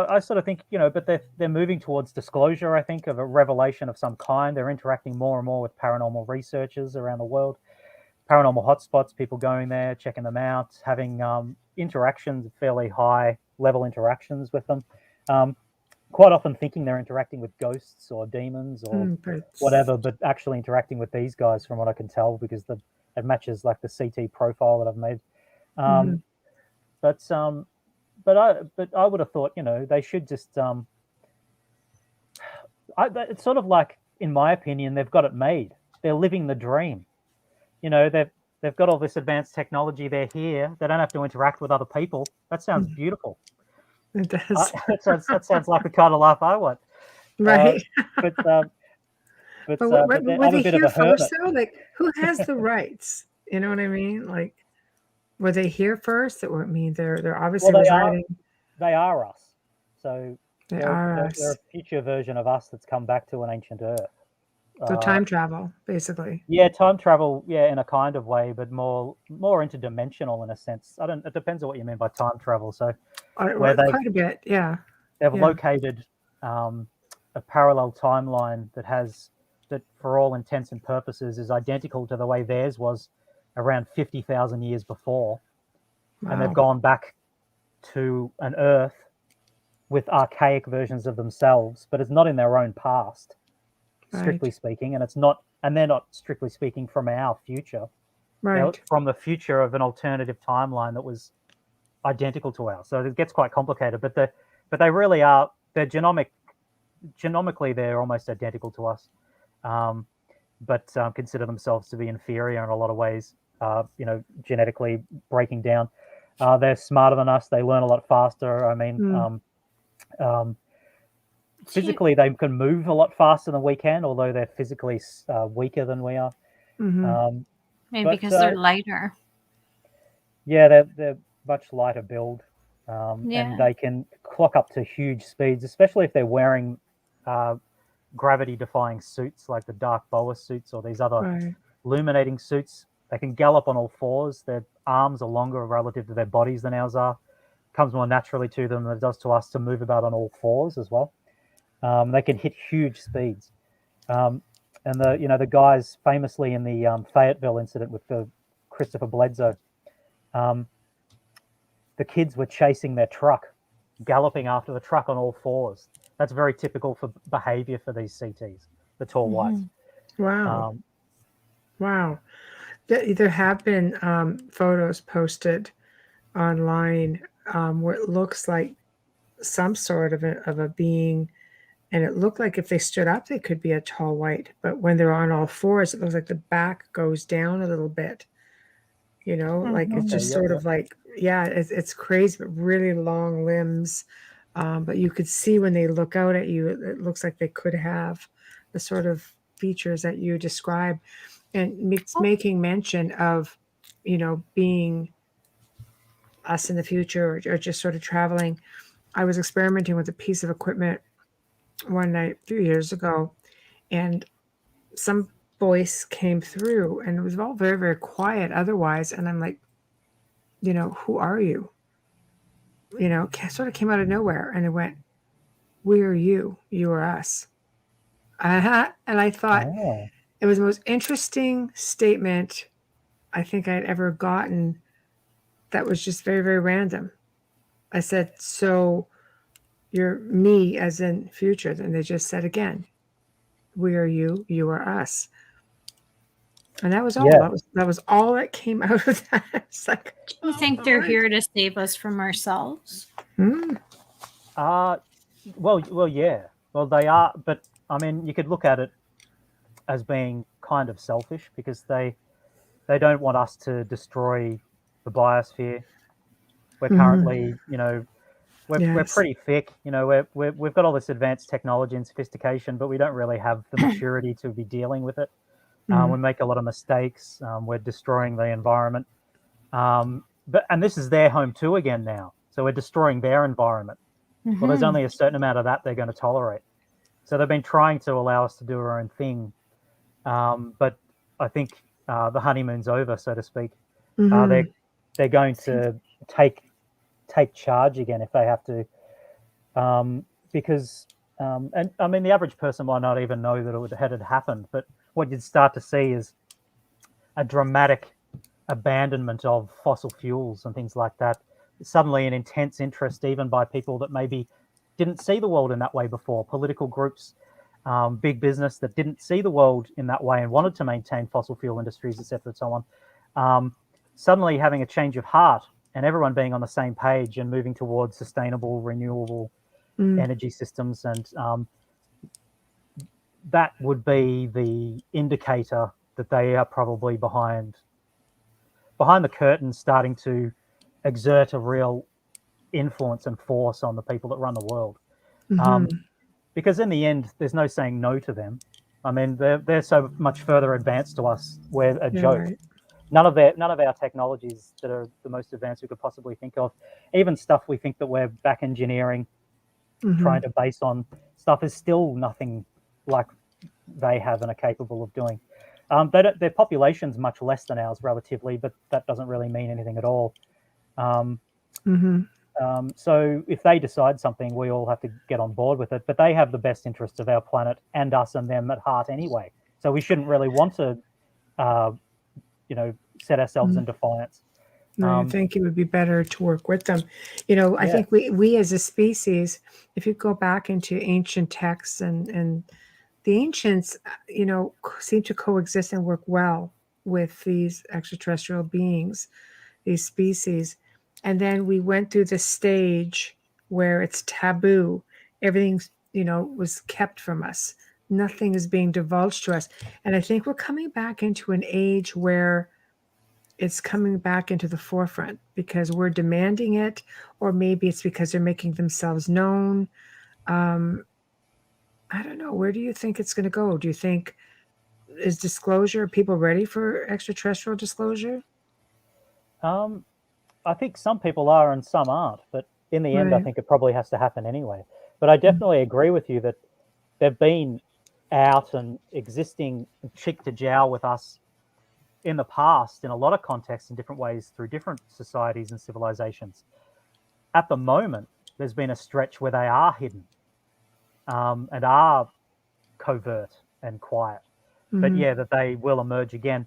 I sort of think, but they're moving towards disclosure, I think, of a revelation of some kind. They're interacting more and more with paranormal researchers around the world, paranormal hotspots, people going there, checking them out, having interactions, fairly high level interactions with them. Quite often thinking they're interacting with ghosts or demons or whatever, but actually interacting with these guys, from what I can tell, because it matches like the CT profile that I've made. But I would have thought, they should just. It's sort of like, in my opinion, they've got it made. They're living the dream. They've got all this advanced technology. They're here. They don't have to interact with other people. That sounds beautiful. It does. That sounds like the kind of life I want. Right. but were I'm a they bit of here a hermit. first though? Like, who has the rights? You know what I mean? Like, were they here first? That would mean they're obviously Well, residing. they are us. So They they're, are they're, they're us. a future version of us that's come back to an ancient Earth. So time travel, basically. Yeah, time travel, yeah, in a kind of way, but more interdimensional in a sense. It depends on what you mean by time travel. So where Quite a bit, yeah. they've Yeah. located a parallel timeline that for all intents and purposes is identical to the way theirs was around 50,000 years before. Wow. And they've gone back to an Earth with archaic versions of themselves, but it's not in their own past, strictly speaking, and they're not strictly speaking from our future. Right. They're from the future of an alternative timeline that was identical to ours. So it gets quite complicated, but they really are. They're genomically they're almost identical to us, but consider themselves to be inferior in a lot of ways. Genetically breaking down. They're smarter than us. They learn a lot faster. I mean, physically they can move a lot faster than we can, although they're physically weaker than we are. Maybe because they're lighter. Yeah, they're much lighter build, and they can clock up to huge speeds, especially if they're wearing gravity-defying suits like the dark Boas suits or these other illuminating suits. They can gallop on all fours. Their arms are longer relative to their bodies than ours are. Comes more naturally to them than it does to us to move about on all fours as well. They can hit huge speeds. And the guys famously in the Fayetteville incident with the Christopher Bledsoe, the kids were chasing their truck, galloping after the truck on all fours. That's very typical for behavior for these CTs, the tall whites. Wow. Wow. There have been photos posted online where it looks like some sort of a being, and it looked like if they stood up, they could be a tall white. But when they're on all fours, it looks like the back goes down a little bit. Like it's just sort of like, it's crazy, but really long limbs. But you could see when they look out at you, it looks like they could have the sort of features that you describe. And it's making mention of, being us in the future or just sort of traveling. I was experimenting with a piece of equipment one night a few years ago, and some voice came through, and it was all very, very quiet otherwise. And I'm like, who are you? Sort of came out of nowhere, and it went, "We are you. You are us." And I thought it was the most interesting statement I think I'd ever gotten. That was just very, very random. I said, "So you're me as in future." And they just said again, "We are you. You are us." And that was all. That was all that came out of that. It's like, do you think they're here to save us from ourselves? Well, yeah. Well, they are, but I mean, you could look at it as being kind of selfish because they don't want us to destroy the biosphere. We're currently, we're pretty thick. We've got all this advanced technology and sophistication, but we don't really have the maturity to be dealing with it. We make a lot of mistakes. We're destroying the environment. And this is their home too again now. So we're destroying their environment. Well, there's only a certain amount of that they're going to tolerate. So they've been trying to allow us to do our own thing. But I think the honeymoon's over, so to speak. They're going to take charge again if they have to. Because, and I mean, the average person might not even know that it had happened. But what you'd start to see is a dramatic abandonment of fossil fuels and things like that. Suddenly an intense interest even by people that maybe didn't see the world in that way before, political groups, big business that didn't see the world in that way and wanted to maintain fossil fuel industries, etc., and so on, suddenly having a change of heart and everyone being on the same page and moving towards sustainable, renewable energy systems. And that would be the indicator that they are probably behind the curtain, starting to exert a real influence and force on the people that run the world. Because in the end, there's no saying no to them. I mean, they're so much further advanced to us. We're a Yeah, joke. right. None of our technologies that are the most advanced we could possibly think of, even stuff we think that we're back engineering, trying to base on stuff, is still nothing like they have and are capable of doing. Their population's much less than ours relatively, but that doesn't really mean anything at all. So if they decide something, we all have to get on board with it. But they have the best interests of our planet and us and them at heart anyway. So we shouldn't really want to, set ourselves in defiance. No, I think it would be better to work with them. I think we as a species, if you go back into ancient texts and the ancients, seem to coexist and work well with these extraterrestrial beings, these species. And then we went through the stage where it's taboo. Everything, was kept from us. Nothing is being divulged to us. And I think we're coming back into an age where it's coming back into the forefront because we're demanding it, or maybe it's because they're making themselves known. I don't know. Where do you think it's going to go? Do you think is disclosure? Are people ready for extraterrestrial disclosure? I think some people are and some aren't, but in the end, I Right. think it probably has to happen anyway. But I definitely agree with you that they've been out and existing cheek to jowl with us in the past in a lot of contexts in different ways through different societies and civilizations. At the moment, there's been a stretch where they are hidden and are covert and quiet. But yeah, that they will emerge again.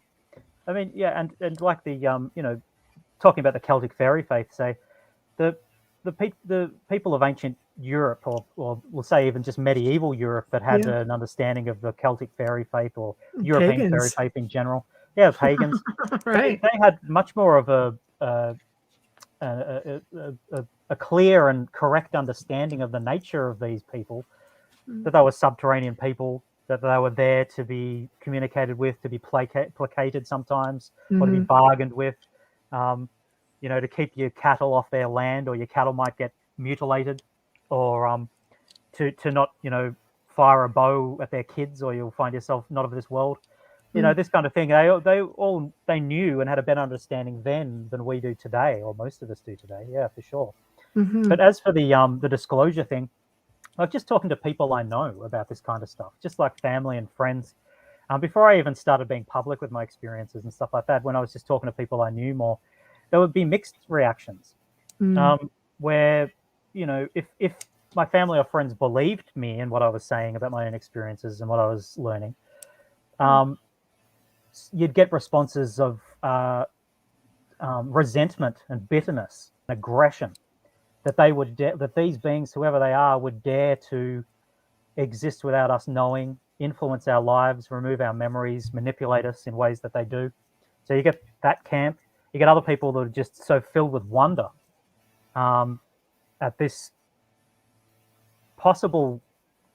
I mean, yeah, and like the talking about the Celtic fairy faith, say the people of ancient Europe, or we'll say even just medieval Europe, that had an understanding of the Celtic fairy faith or European fairy faith in general. Yeah, pagans. Right. They had much more of a clear and correct understanding of the nature of these people, that they were subterranean people, that they were there to be communicated with, to be placated sometimes, or to be bargained with, to keep your cattle off their land, or your cattle might get mutilated, or to not, fire a bow at their kids, or you'll find yourself not of this world. This kind of thing. They knew and had a better understanding then than we do today, or most of us do today. Yeah, for sure. But as for the disclosure thing, I'm just talking to people I know about this kind of stuff, just like family and friends. Before I even started being public with my experiences and stuff like that, when I was just talking to people I knew more, there would be mixed reactions. Where, if my family or friends believed me and what I was saying about my own experiences and what I was learning, you'd get responses of resentment and bitterness and aggression, that they would that these beings, whoever they are, would dare to exist without us knowing, influence our lives, remove our memories, manipulate us in ways that they do. So you get that camp. You get other people that are just so filled with wonder at this possible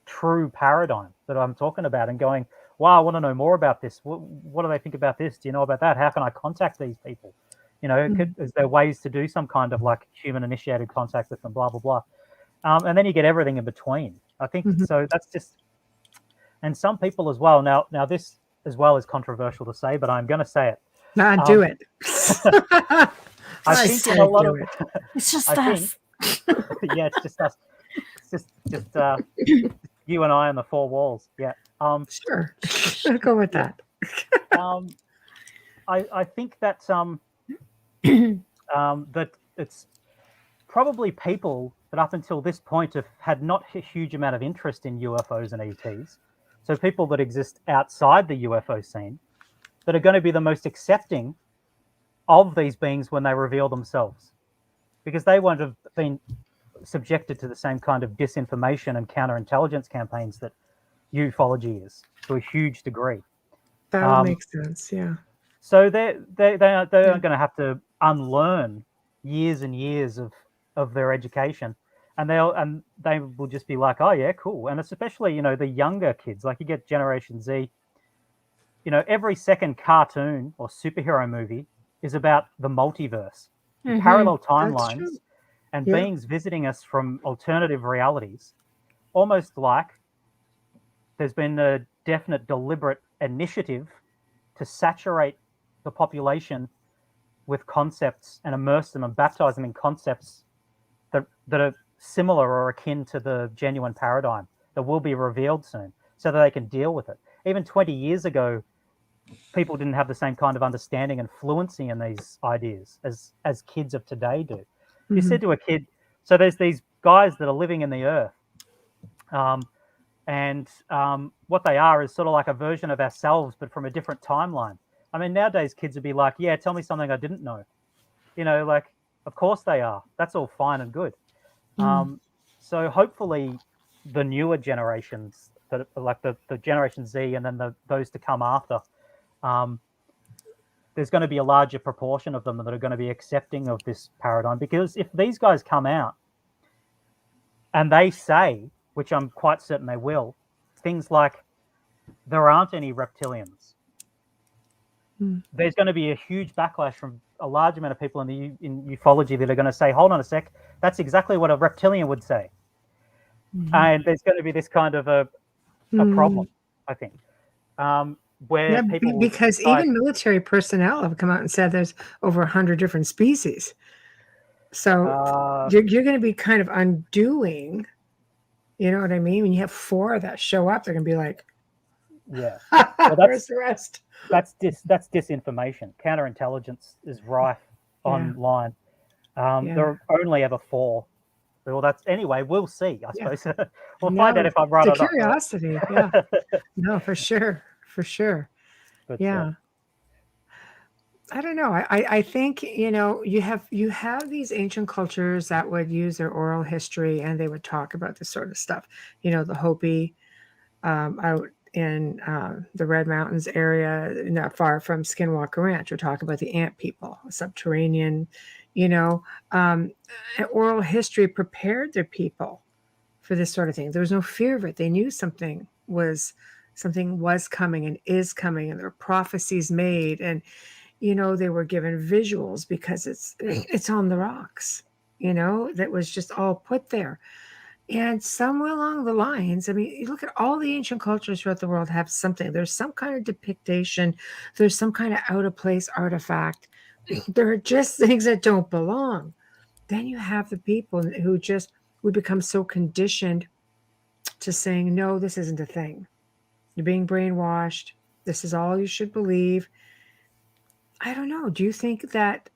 true paradigm that I'm talking about, and going, wow, I want to know more about this. What do they think about this? Do you know about that? How can I contact these people? Is there ways to do some kind of like human initiated contact with them, blah, blah, blah. And then you get everything in between. I think so. That's just, and some people as well. Now this as well is controversial to say, but I'm going to say it. Nah, do it. I think in a lot of, it's just us. Yeah, it's just us. It's just you and I on the four walls. Yeah. Sure. I'll go with that. I think that that it's probably people that up until this point have had not a huge amount of interest in UFOs and ETs. So people that exist outside the UFO scene that are going to be the most accepting of these beings when they reveal themselves, because they won't have been subjected to the same kind of disinformation and counterintelligence campaigns that ufology is, to a huge degree. That makes sense. Yeah. So they are going to have to unlearn years and years of their education, and they will just be like, oh yeah, cool. And it's especially the younger kids, like you get Generation Z. Every second cartoon or superhero movie is about the multiverse, parallel timelines, and beings visiting us from alternative realities, almost like there's been a definite, deliberate initiative to saturate the population with concepts and immerse them and baptize them in concepts that are similar or akin to the genuine paradigm that will be revealed soon, so that they can deal with it. Even 20 years ago, people didn't have the same kind of understanding and fluency in these ideas as kids of today do. You said to a kid, so there's these guys that are living in the earth, and what they are is sort of like a version of ourselves, but from a different timeline. I mean, nowadays kids would be like, yeah, tell me something I didn't know. You know, like, of course they are. That's all fine and good. So hopefully the newer generations, that like the Generation Z and then those to come after, there's going to be a larger proportion of them that are going to be accepting of this paradigm. Because if these guys come out and they say, which I'm quite certain they will, things like there aren't any reptilians, there's going to be a huge backlash from a large amount of people in ufology that are going to say, hold on a sec, that's exactly what a reptilian would say. And there's going to be this kind of a problem, I think, where people because even military personnel have come out and said there's over 100 different species. So you're going to be kind of undoing, you know what I mean? When you have 4 that show up, they're going to be like, yeah, well, where's the rest? That's disinformation. Counterintelligence is rife online. There are only ever 4. Well, that's anyway. We'll see. I suppose we'll find out if I'm right or not. Curiosity, no, for sure. But I don't know. I think you have these ancient cultures that would use their oral history and they would talk about this sort of stuff. The Hopi out in the Red Mountains area, not far from Skinwalker Ranch, we're talking about the ant people, subterranean. Oral history prepared their people for this sort of thing. There was no fear of it. They knew something was coming and is coming, and there were prophecies made, and they were given visuals because it's on the rocks. That was just all put there. And somewhere along the lines, I mean, you look at all the ancient cultures throughout the world have something. There's some kind of depiction. There's some kind of out of place artifact. There are just things that don't belong. Then you have the people who we become so conditioned to saying, no, this isn't a thing. You're being brainwashed. This is all you should believe. I don't know. Do you think that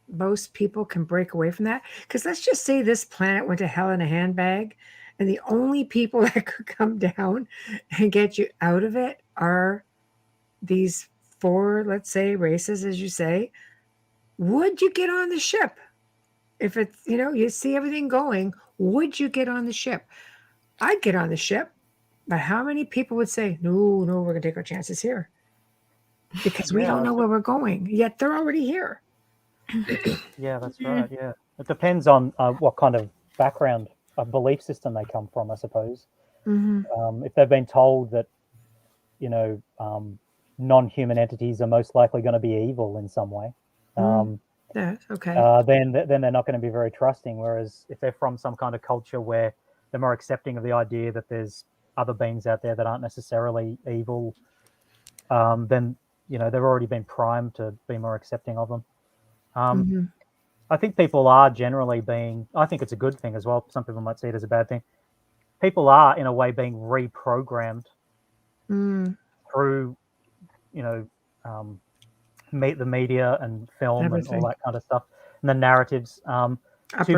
most people can break away from that? Because let's just say this planet went to hell in a handbag, and the only people that could come down and get you out of it are these 4, let's say, races, as you say. Would you get on the ship? If it's, you see everything going, would you get on the ship? I'd get on the ship, but how many people would say, no, we're going to take our chances here? Because we don't know where we're going, yet they're already here. Yeah, that's right, yeah. It depends on what kind of background, belief system they come from, I suppose. If they've been told that, non-human entities are most likely going to be evil in some way, then they're not going to be very trusting. Whereas if they're from some kind of culture where they're more accepting of the idea that there's other beings out there that aren't necessarily evil, then they've already been primed to be more accepting of them. I think people are generally I think it's a good thing as well. Some people might see it as a bad thing. People are, in a way, being reprogrammed through, the media and film and all that kind of stuff, and the narratives, to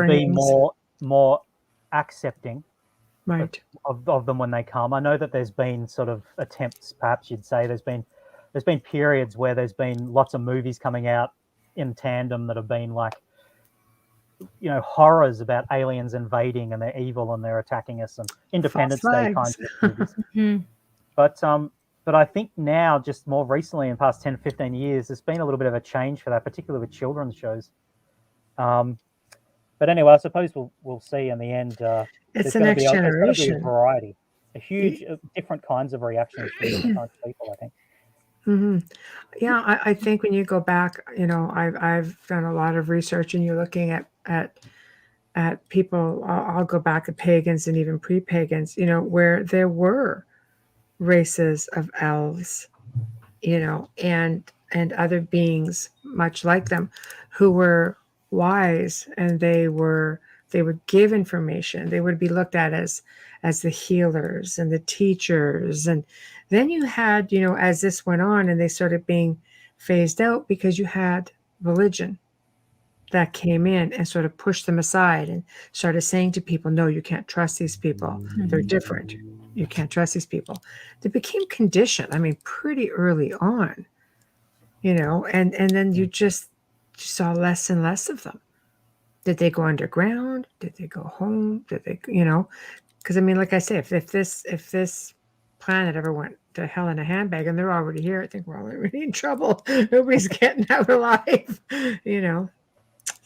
be more accepting of them when they come. I know that there's been sort of attempts, perhaps you'd say, there's been periods where there's been lots of movies coming out in tandem that have been like, horrors about aliens invading and they're evil and they're attacking us, and Independence Day kinds of movies. But I think now, just more recently, in the past 10, 15 years, there's been a little bit of a change for that, particularly with children's shows. But anyway, I suppose we'll see in the end. It's the next generation. There's going to be a variety, a huge, different kinds of reactions from different kinds of people, I think. Yeah, I think when you go back, I've done a lot of research, and you're looking at people. I'll go back to pagans and even pre-pagans, where there were races of elves, and other beings much like them who were wise, and they would give information. They would be looked at as the healers and the teachers. And then you had, as this went on and they started being phased out, because you had religion that came in and sort of pushed them aside and started saying to people, no, you can't trust these people. They're different. You can't trust these people. They became conditioned, pretty early on, and then you just saw less and less of them. Did they go underground? Did they go home? Did they, because like I say, if this planet ever went to hell in a handbag and they're already here, I think we're already in trouble. Nobody's getting out alive,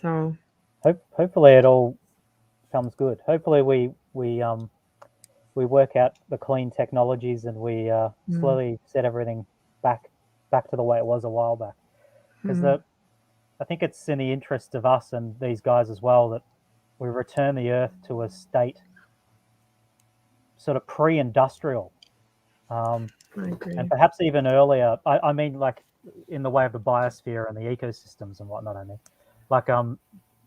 So hopefully it all comes good. Hopefully we work out the clean technologies and we slowly set everything back to the way it was a while back. Because I think it's in the interest of us and these guys as well that we return the Earth to a state sort of pre-industrial, I agree. and perhaps even earlier. I mean, like in the way of the biosphere and the ecosystems and whatnot. I mean, like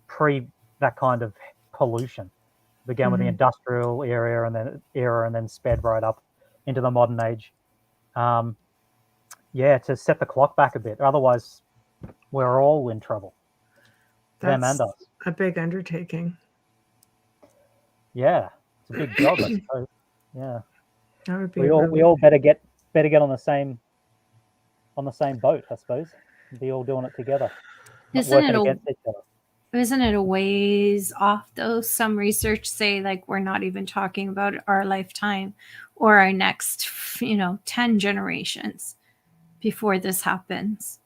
pre that kind of pollution began with the industrial era and then sped right up into the modern age. To set the clock back a bit. Otherwise, we're all in trouble. Them and us. A big undertaking. Yeah, it's a big job, I suppose. Yeah, that would be. We all better get on the same boat, I suppose. Be all doing it together. Isn't it a ways off though? Some research say like we're not even talking about our lifetime or our next 10 generations before this happens.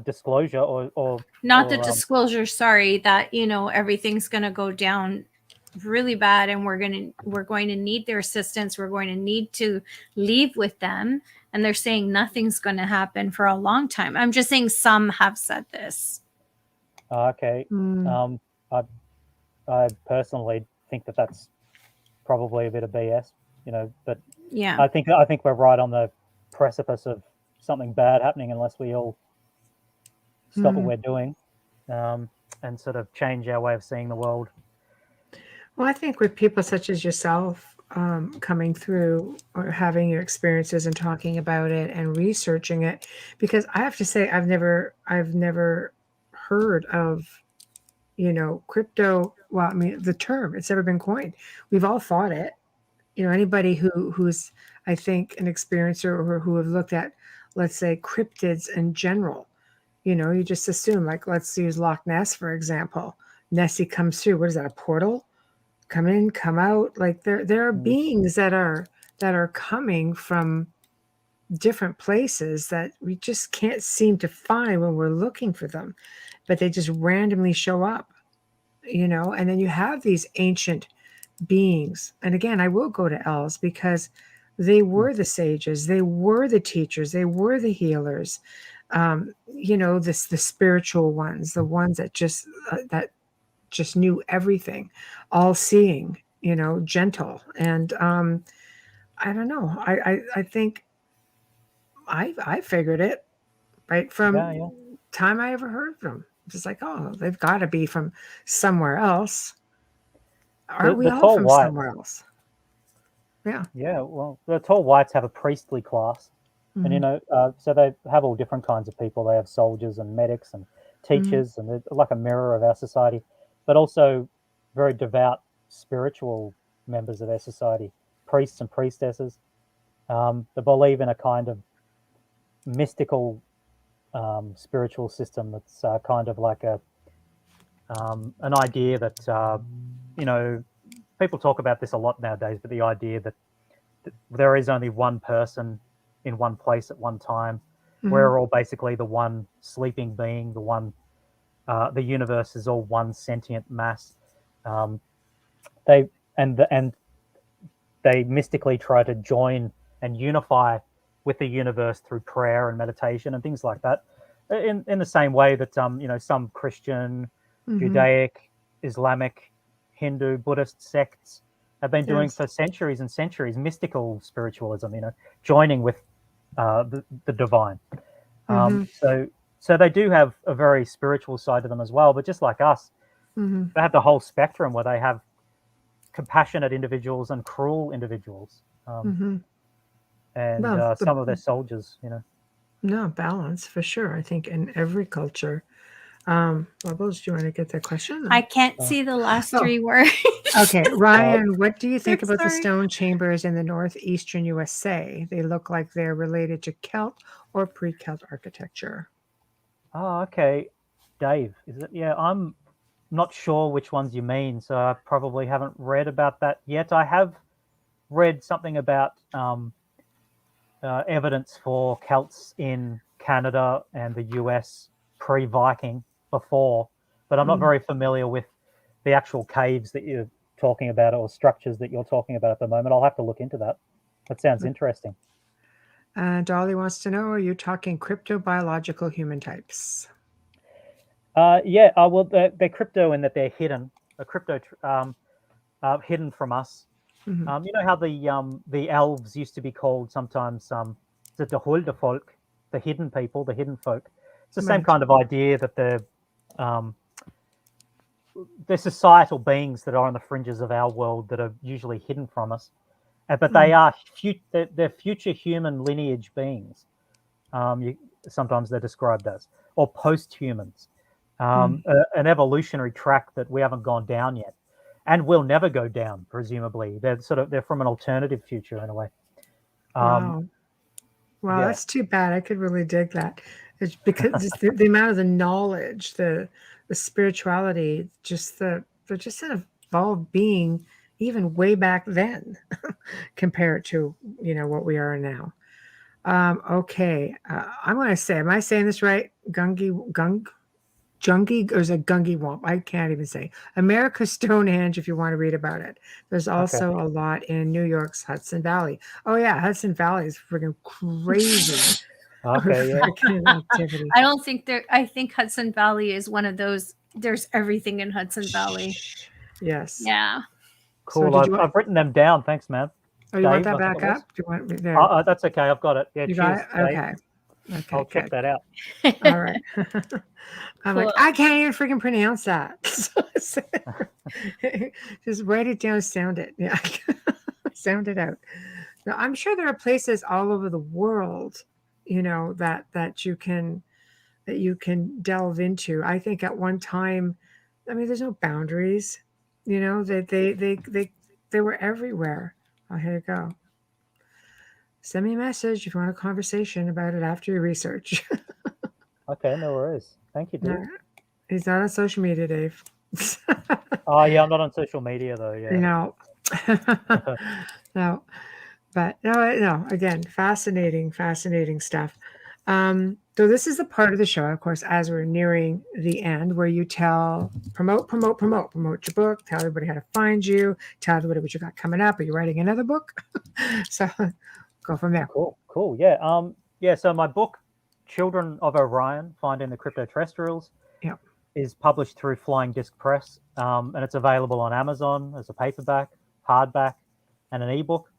Disclosure or not the disclosure, sorry, that everything's going to go down really bad and we're going to need their assistance. We're going to need to leave with them, and they're saying nothing's going to happen for a long time. I'm just saying some have said this. Okay. I personally think that that's probably a bit of BS, but yeah, I think we're right on the precipice of something bad happening unless we all stop what we're doing and sort of change our way of seeing the world. Well, I think with people such as yourself coming through or having your experiences and talking about it and researching it, because I have to say I've never heard of crypto. Well, the term, it's never been coined. We've all thought it. Anybody who's I think an experiencer or who have looked at, let's say, cryptids in general, you just assume, like, let's use Loch Ness for example. Nessie comes through. What is that? A portal? Come in, come out. Like there are beings that are coming from different places that we just can't seem to find when we're looking for them, but they just randomly show up, and then you have these ancient beings. And again, I will go to elves because they were the sages, they were the teachers, they were the healers, the spiritual ones, the ones that just knew everything, all seeing, gentle. And I don't know. I think I figured it right from time I ever heard of them. Just like, oh, they've got to be from somewhere else. Aren't we all from somewhere else? Yeah. Yeah. Well, the Tall Whites have a priestly class, and so they have all different kinds of people. They have soldiers and medics and teachers, and they're like a mirror of our society, but also very devout spiritual members of our society, priests and priestesses. They believe in a kind of mystical spiritual system that's kind of like an idea that people talk about this a lot nowadays, but the idea that there is only one person in one place at one time. We're all basically the one sleeping being, the universe is all one sentient mass. They mystically try to join and unify with the universe through prayer and meditation and things like that. In the same way that some Christian, Judaic, Islamic, Hindu, Buddhist sects have been doing Yes. for centuries and centuries, mystical spiritualism, joining with the divine. So they do have a very spiritual side to them as well, but just like us, they have the whole spectrum where they have compassionate individuals and cruel individuals, and Well, some of their soldiers, no, balance for sure. I think in every culture. Bubbles, do you want to get that question? I can't see the last Oh. 3 words. Okay, Ryan, what do you think about the Sorry. stone chambers in the northeastern USA? They look like they're related to Celt or pre-Celt architecture. Oh, okay. Dave, is it? Yeah, I'm not sure which ones you mean, so I probably haven't read about that yet. I have read something about evidence for Celts in Canada and the US pre-Viking before, but I'm not very familiar with the actual caves that you're talking about or structures that you're talking about at the moment. I'll have to look into that. That sounds interesting. Dolly wants to know, are you talking cryptobiological human types? Yeah, well, they're crypto in that they're hidden. Hidden from us. You know how the elves used to be called sometimes the Huldefolk, the hidden people, the hidden folk. It's the same kind of idea that they're societal beings that are on the fringes of our world that are usually hidden from us, but they are they're future human lineage beings. Sometimes they're described as, or post-humans, an evolutionary track that we haven't gone down yet, and will never go down. Presumably, they're from an alternative future in a way. Wow, yeah. That's too bad. I could really dig that. It's because it's the amount of the knowledge, the spirituality, they're just an evolved being, even way back then, compared to what we are now. Okay, I'm going to say, am I saying this right? Jungi, or is it Gungi Womp? I can't even say. America's Stonehenge, if you want to read about it. There's also a lot in New York's Hudson Valley. Oh, yeah, Hudson Valley is freaking crazy. Activity. I think Hudson Valley is one of those. There's everything in Hudson Valley. Yes. Yeah. Cool. So I've written them down. Thanks, man. Oh, you want that back up? Do you want me there? That's okay. I've got it. Yeah, you cheers. got it? Okay. Okay. I'll check that out. All right. I'm Cool. like, I can't even freaking pronounce that. Just write it down, sound it. Yeah. Sound it out. Now, I'm sure there are places all over the world, that you can delve into. I think at one time, there's no boundaries. They were everywhere. Oh, here you go. Send me a message if you want a conversation about it after your research. Okay, no worries. Thank you, Dave. No, he's not on social media, Dave. Oh, yeah, I'm not on social media, though, yeah. No. No. But no, again, fascinating stuff. So this is the part of the show, of course, as we're nearing the end, where you promote your book, tell everybody how to find you, tell everybody what you got coming up. Are you writing another book? So go from there. Cool. Yeah. So my book, Children of Orion, Finding the Cryptoterrestrials, is published through Flying Disc Press, and it's available on Amazon as a paperback, hardback, and an ebook.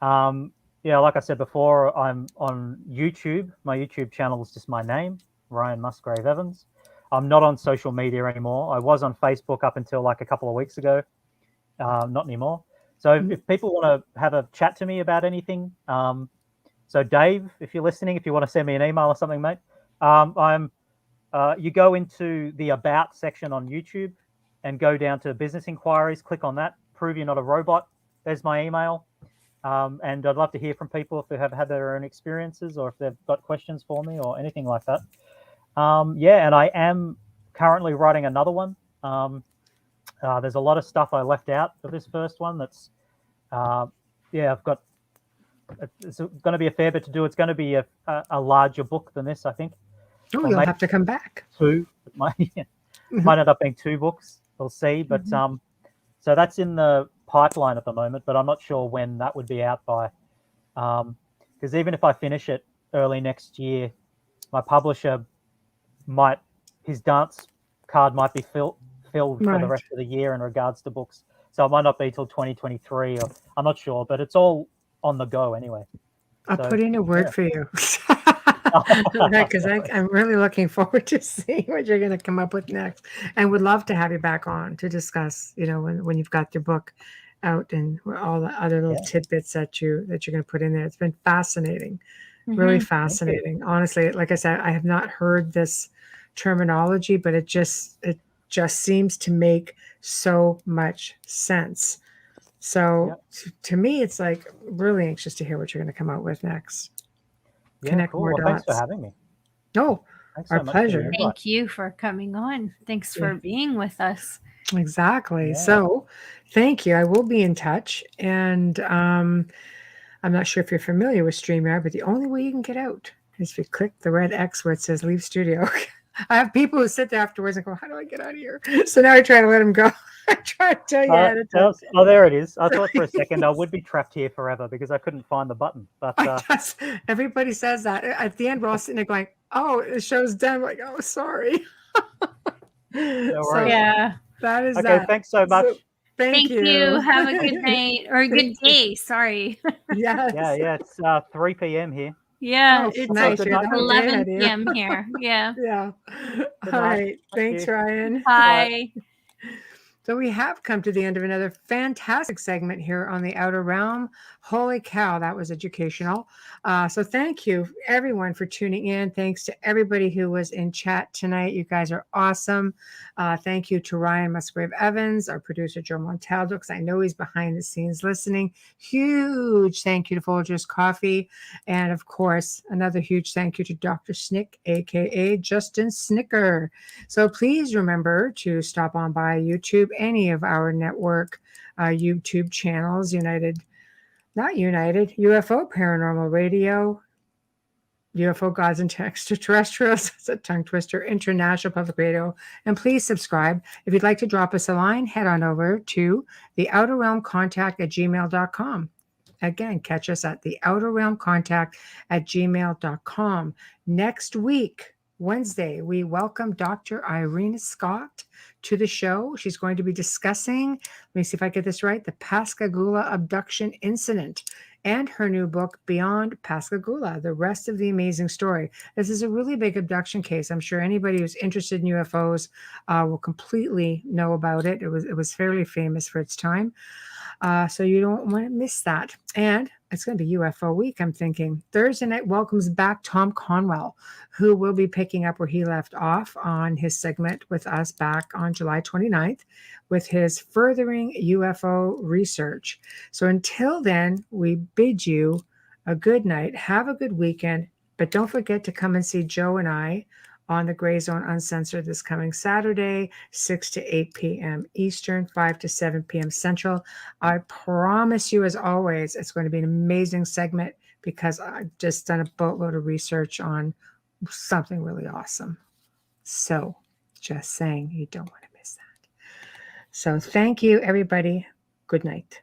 Like I said before, I'm on YouTube. My YouTube channel is just my name, Ryan Musgrave Evans. I'm not on social media anymore. I was on Facebook up until like a couple of weeks ago. Not anymore. So if people want to have a chat to me about anything, so Dave, if you're listening, if you want to send me an email or something, mate, you go into the About section on YouTube and go down to business inquiries, click on that, prove you're not a robot. There's my email. And I'd love to hear from people if they have had their own experiences or if they've got questions for me or anything like that. And I am currently writing another one. There's a lot of stuff I left out of this first one. That's, I've got, it's going to be a fair bit to do. It's going to be a larger book than this, I think. Oh, you'll have to come back. Two. Might end up being 2 books. We'll see. But so that's in the pipeline at the moment, but I'm not sure when that would be out by. Because even if I finish it early next year, my publisher his dance card might be filled for the rest of the year in regards to books. So it might not be till 2023, or I'm not sure, but it's all on the go anyway. I'll put in a word for you. Because I'm really looking forward to seeing what you're going to come up with next, and would love to have you back on to discuss, when you've got your book out and all the other little tidbits that you're going to put in there. It's been fascinating, really fascinating. Honestly, like I said, I have not heard this terminology, but it just seems to make so much sense. So to me, it's like really anxious to hear what you're going to come out with next. Connect more dots. Thanks for having me. No, our pleasure. Thank you for coming on. Thanks for being with us. Exactly. Yeah. So thank you. I will be in touch. And I'm not sure if you're familiar with StreamYard, but the only way you can get out is if you click the red X where it says leave studio. I have people who sit there afterwards and go, how do I get out of here? So now I try to let them go. I try to tell you oh, there it is. I thought for a second I would be trapped here forever because I couldn't find the button. But everybody says that. At the end, we're all sitting there going, oh, it shows done. I'm like, oh, sorry. Yeah. That is okay, that. Thanks so much. So, thank you. Have a good night or a good day. Sorry. Yes. Yeah. It's 3 p.m. here. Yeah. Oh, it's nice. 11 p.m. here. Yeah. Yeah. All right. Thanks, Ryan. Bye. So we have come to the end of another fantastic segment here on the Outer Realm. Holy cow, that was educational. So thank you, everyone, for tuning in. Thanks to everybody who was in chat tonight. You guys are awesome. Thank you to Ryan Musgrave Evans, our producer, Joe Montaldo, because I know he's behind the scenes listening. Huge thank you to Folgers Coffee. And, of course, another huge thank you to Dr. Snick, a.k.a. Justin Snicker. So please remember to stop on by YouTube, any of our network YouTube channels, UFO Paranormal Radio, UFO Gods and Extraterrestrials, it's a tongue twister, International Public Radio, and please subscribe. If you'd like to drop us a line, head on over to theouterrealmcontact@gmail.com. Again, catch us at theouterrealmcontact@gmail.com. Next week, Wednesday, we welcome Dr. Irene Scott to the show. She's going to be discussing, let me see if I get this right, the Pascagoula abduction incident and her new book, Beyond Pascagoula, the rest of the amazing story. This is a really big abduction case. I'm sure anybody who's interested in UFOs will completely know about it. It was fairly famous for its time. So you don't want to miss that. And it's going to be UFO week, I'm thinking. Thursday night welcomes back Tom Conwell, who will be picking up where he left off on his segment with us back on July 29th with his Furthering UFO Research. So until then, we bid you a good night. Have a good weekend. But don't forget to come and see Joe and I on the Gray Zone Uncensored this coming Saturday, 6 to 8 p.m. Eastern, 5 to 7 p.m. Central. I promise you, as always, it's going to be an amazing segment because I've just done a boatload of research on something really awesome. So just saying, you don't want to miss that. So thank you, everybody. Good night.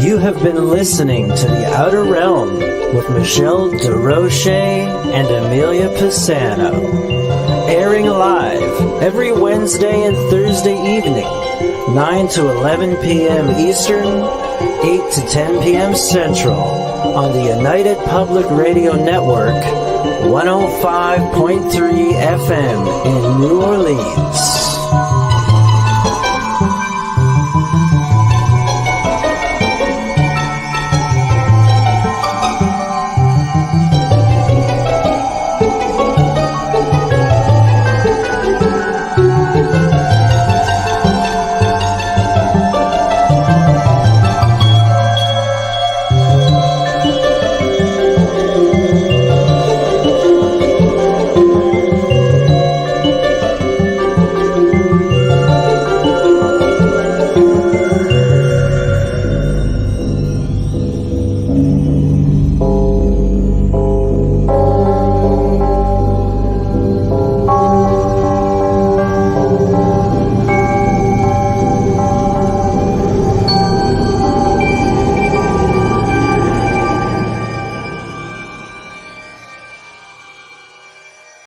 You have been listening to The Outer Realm with Michelle DeRoche and Amelia Pisano. Airing live every Wednesday and Thursday evening, 9 to 11 p.m. Eastern, 8 to 10 p.m. Central, on the United Public Radio Network, 105.3 FM in New Orleans.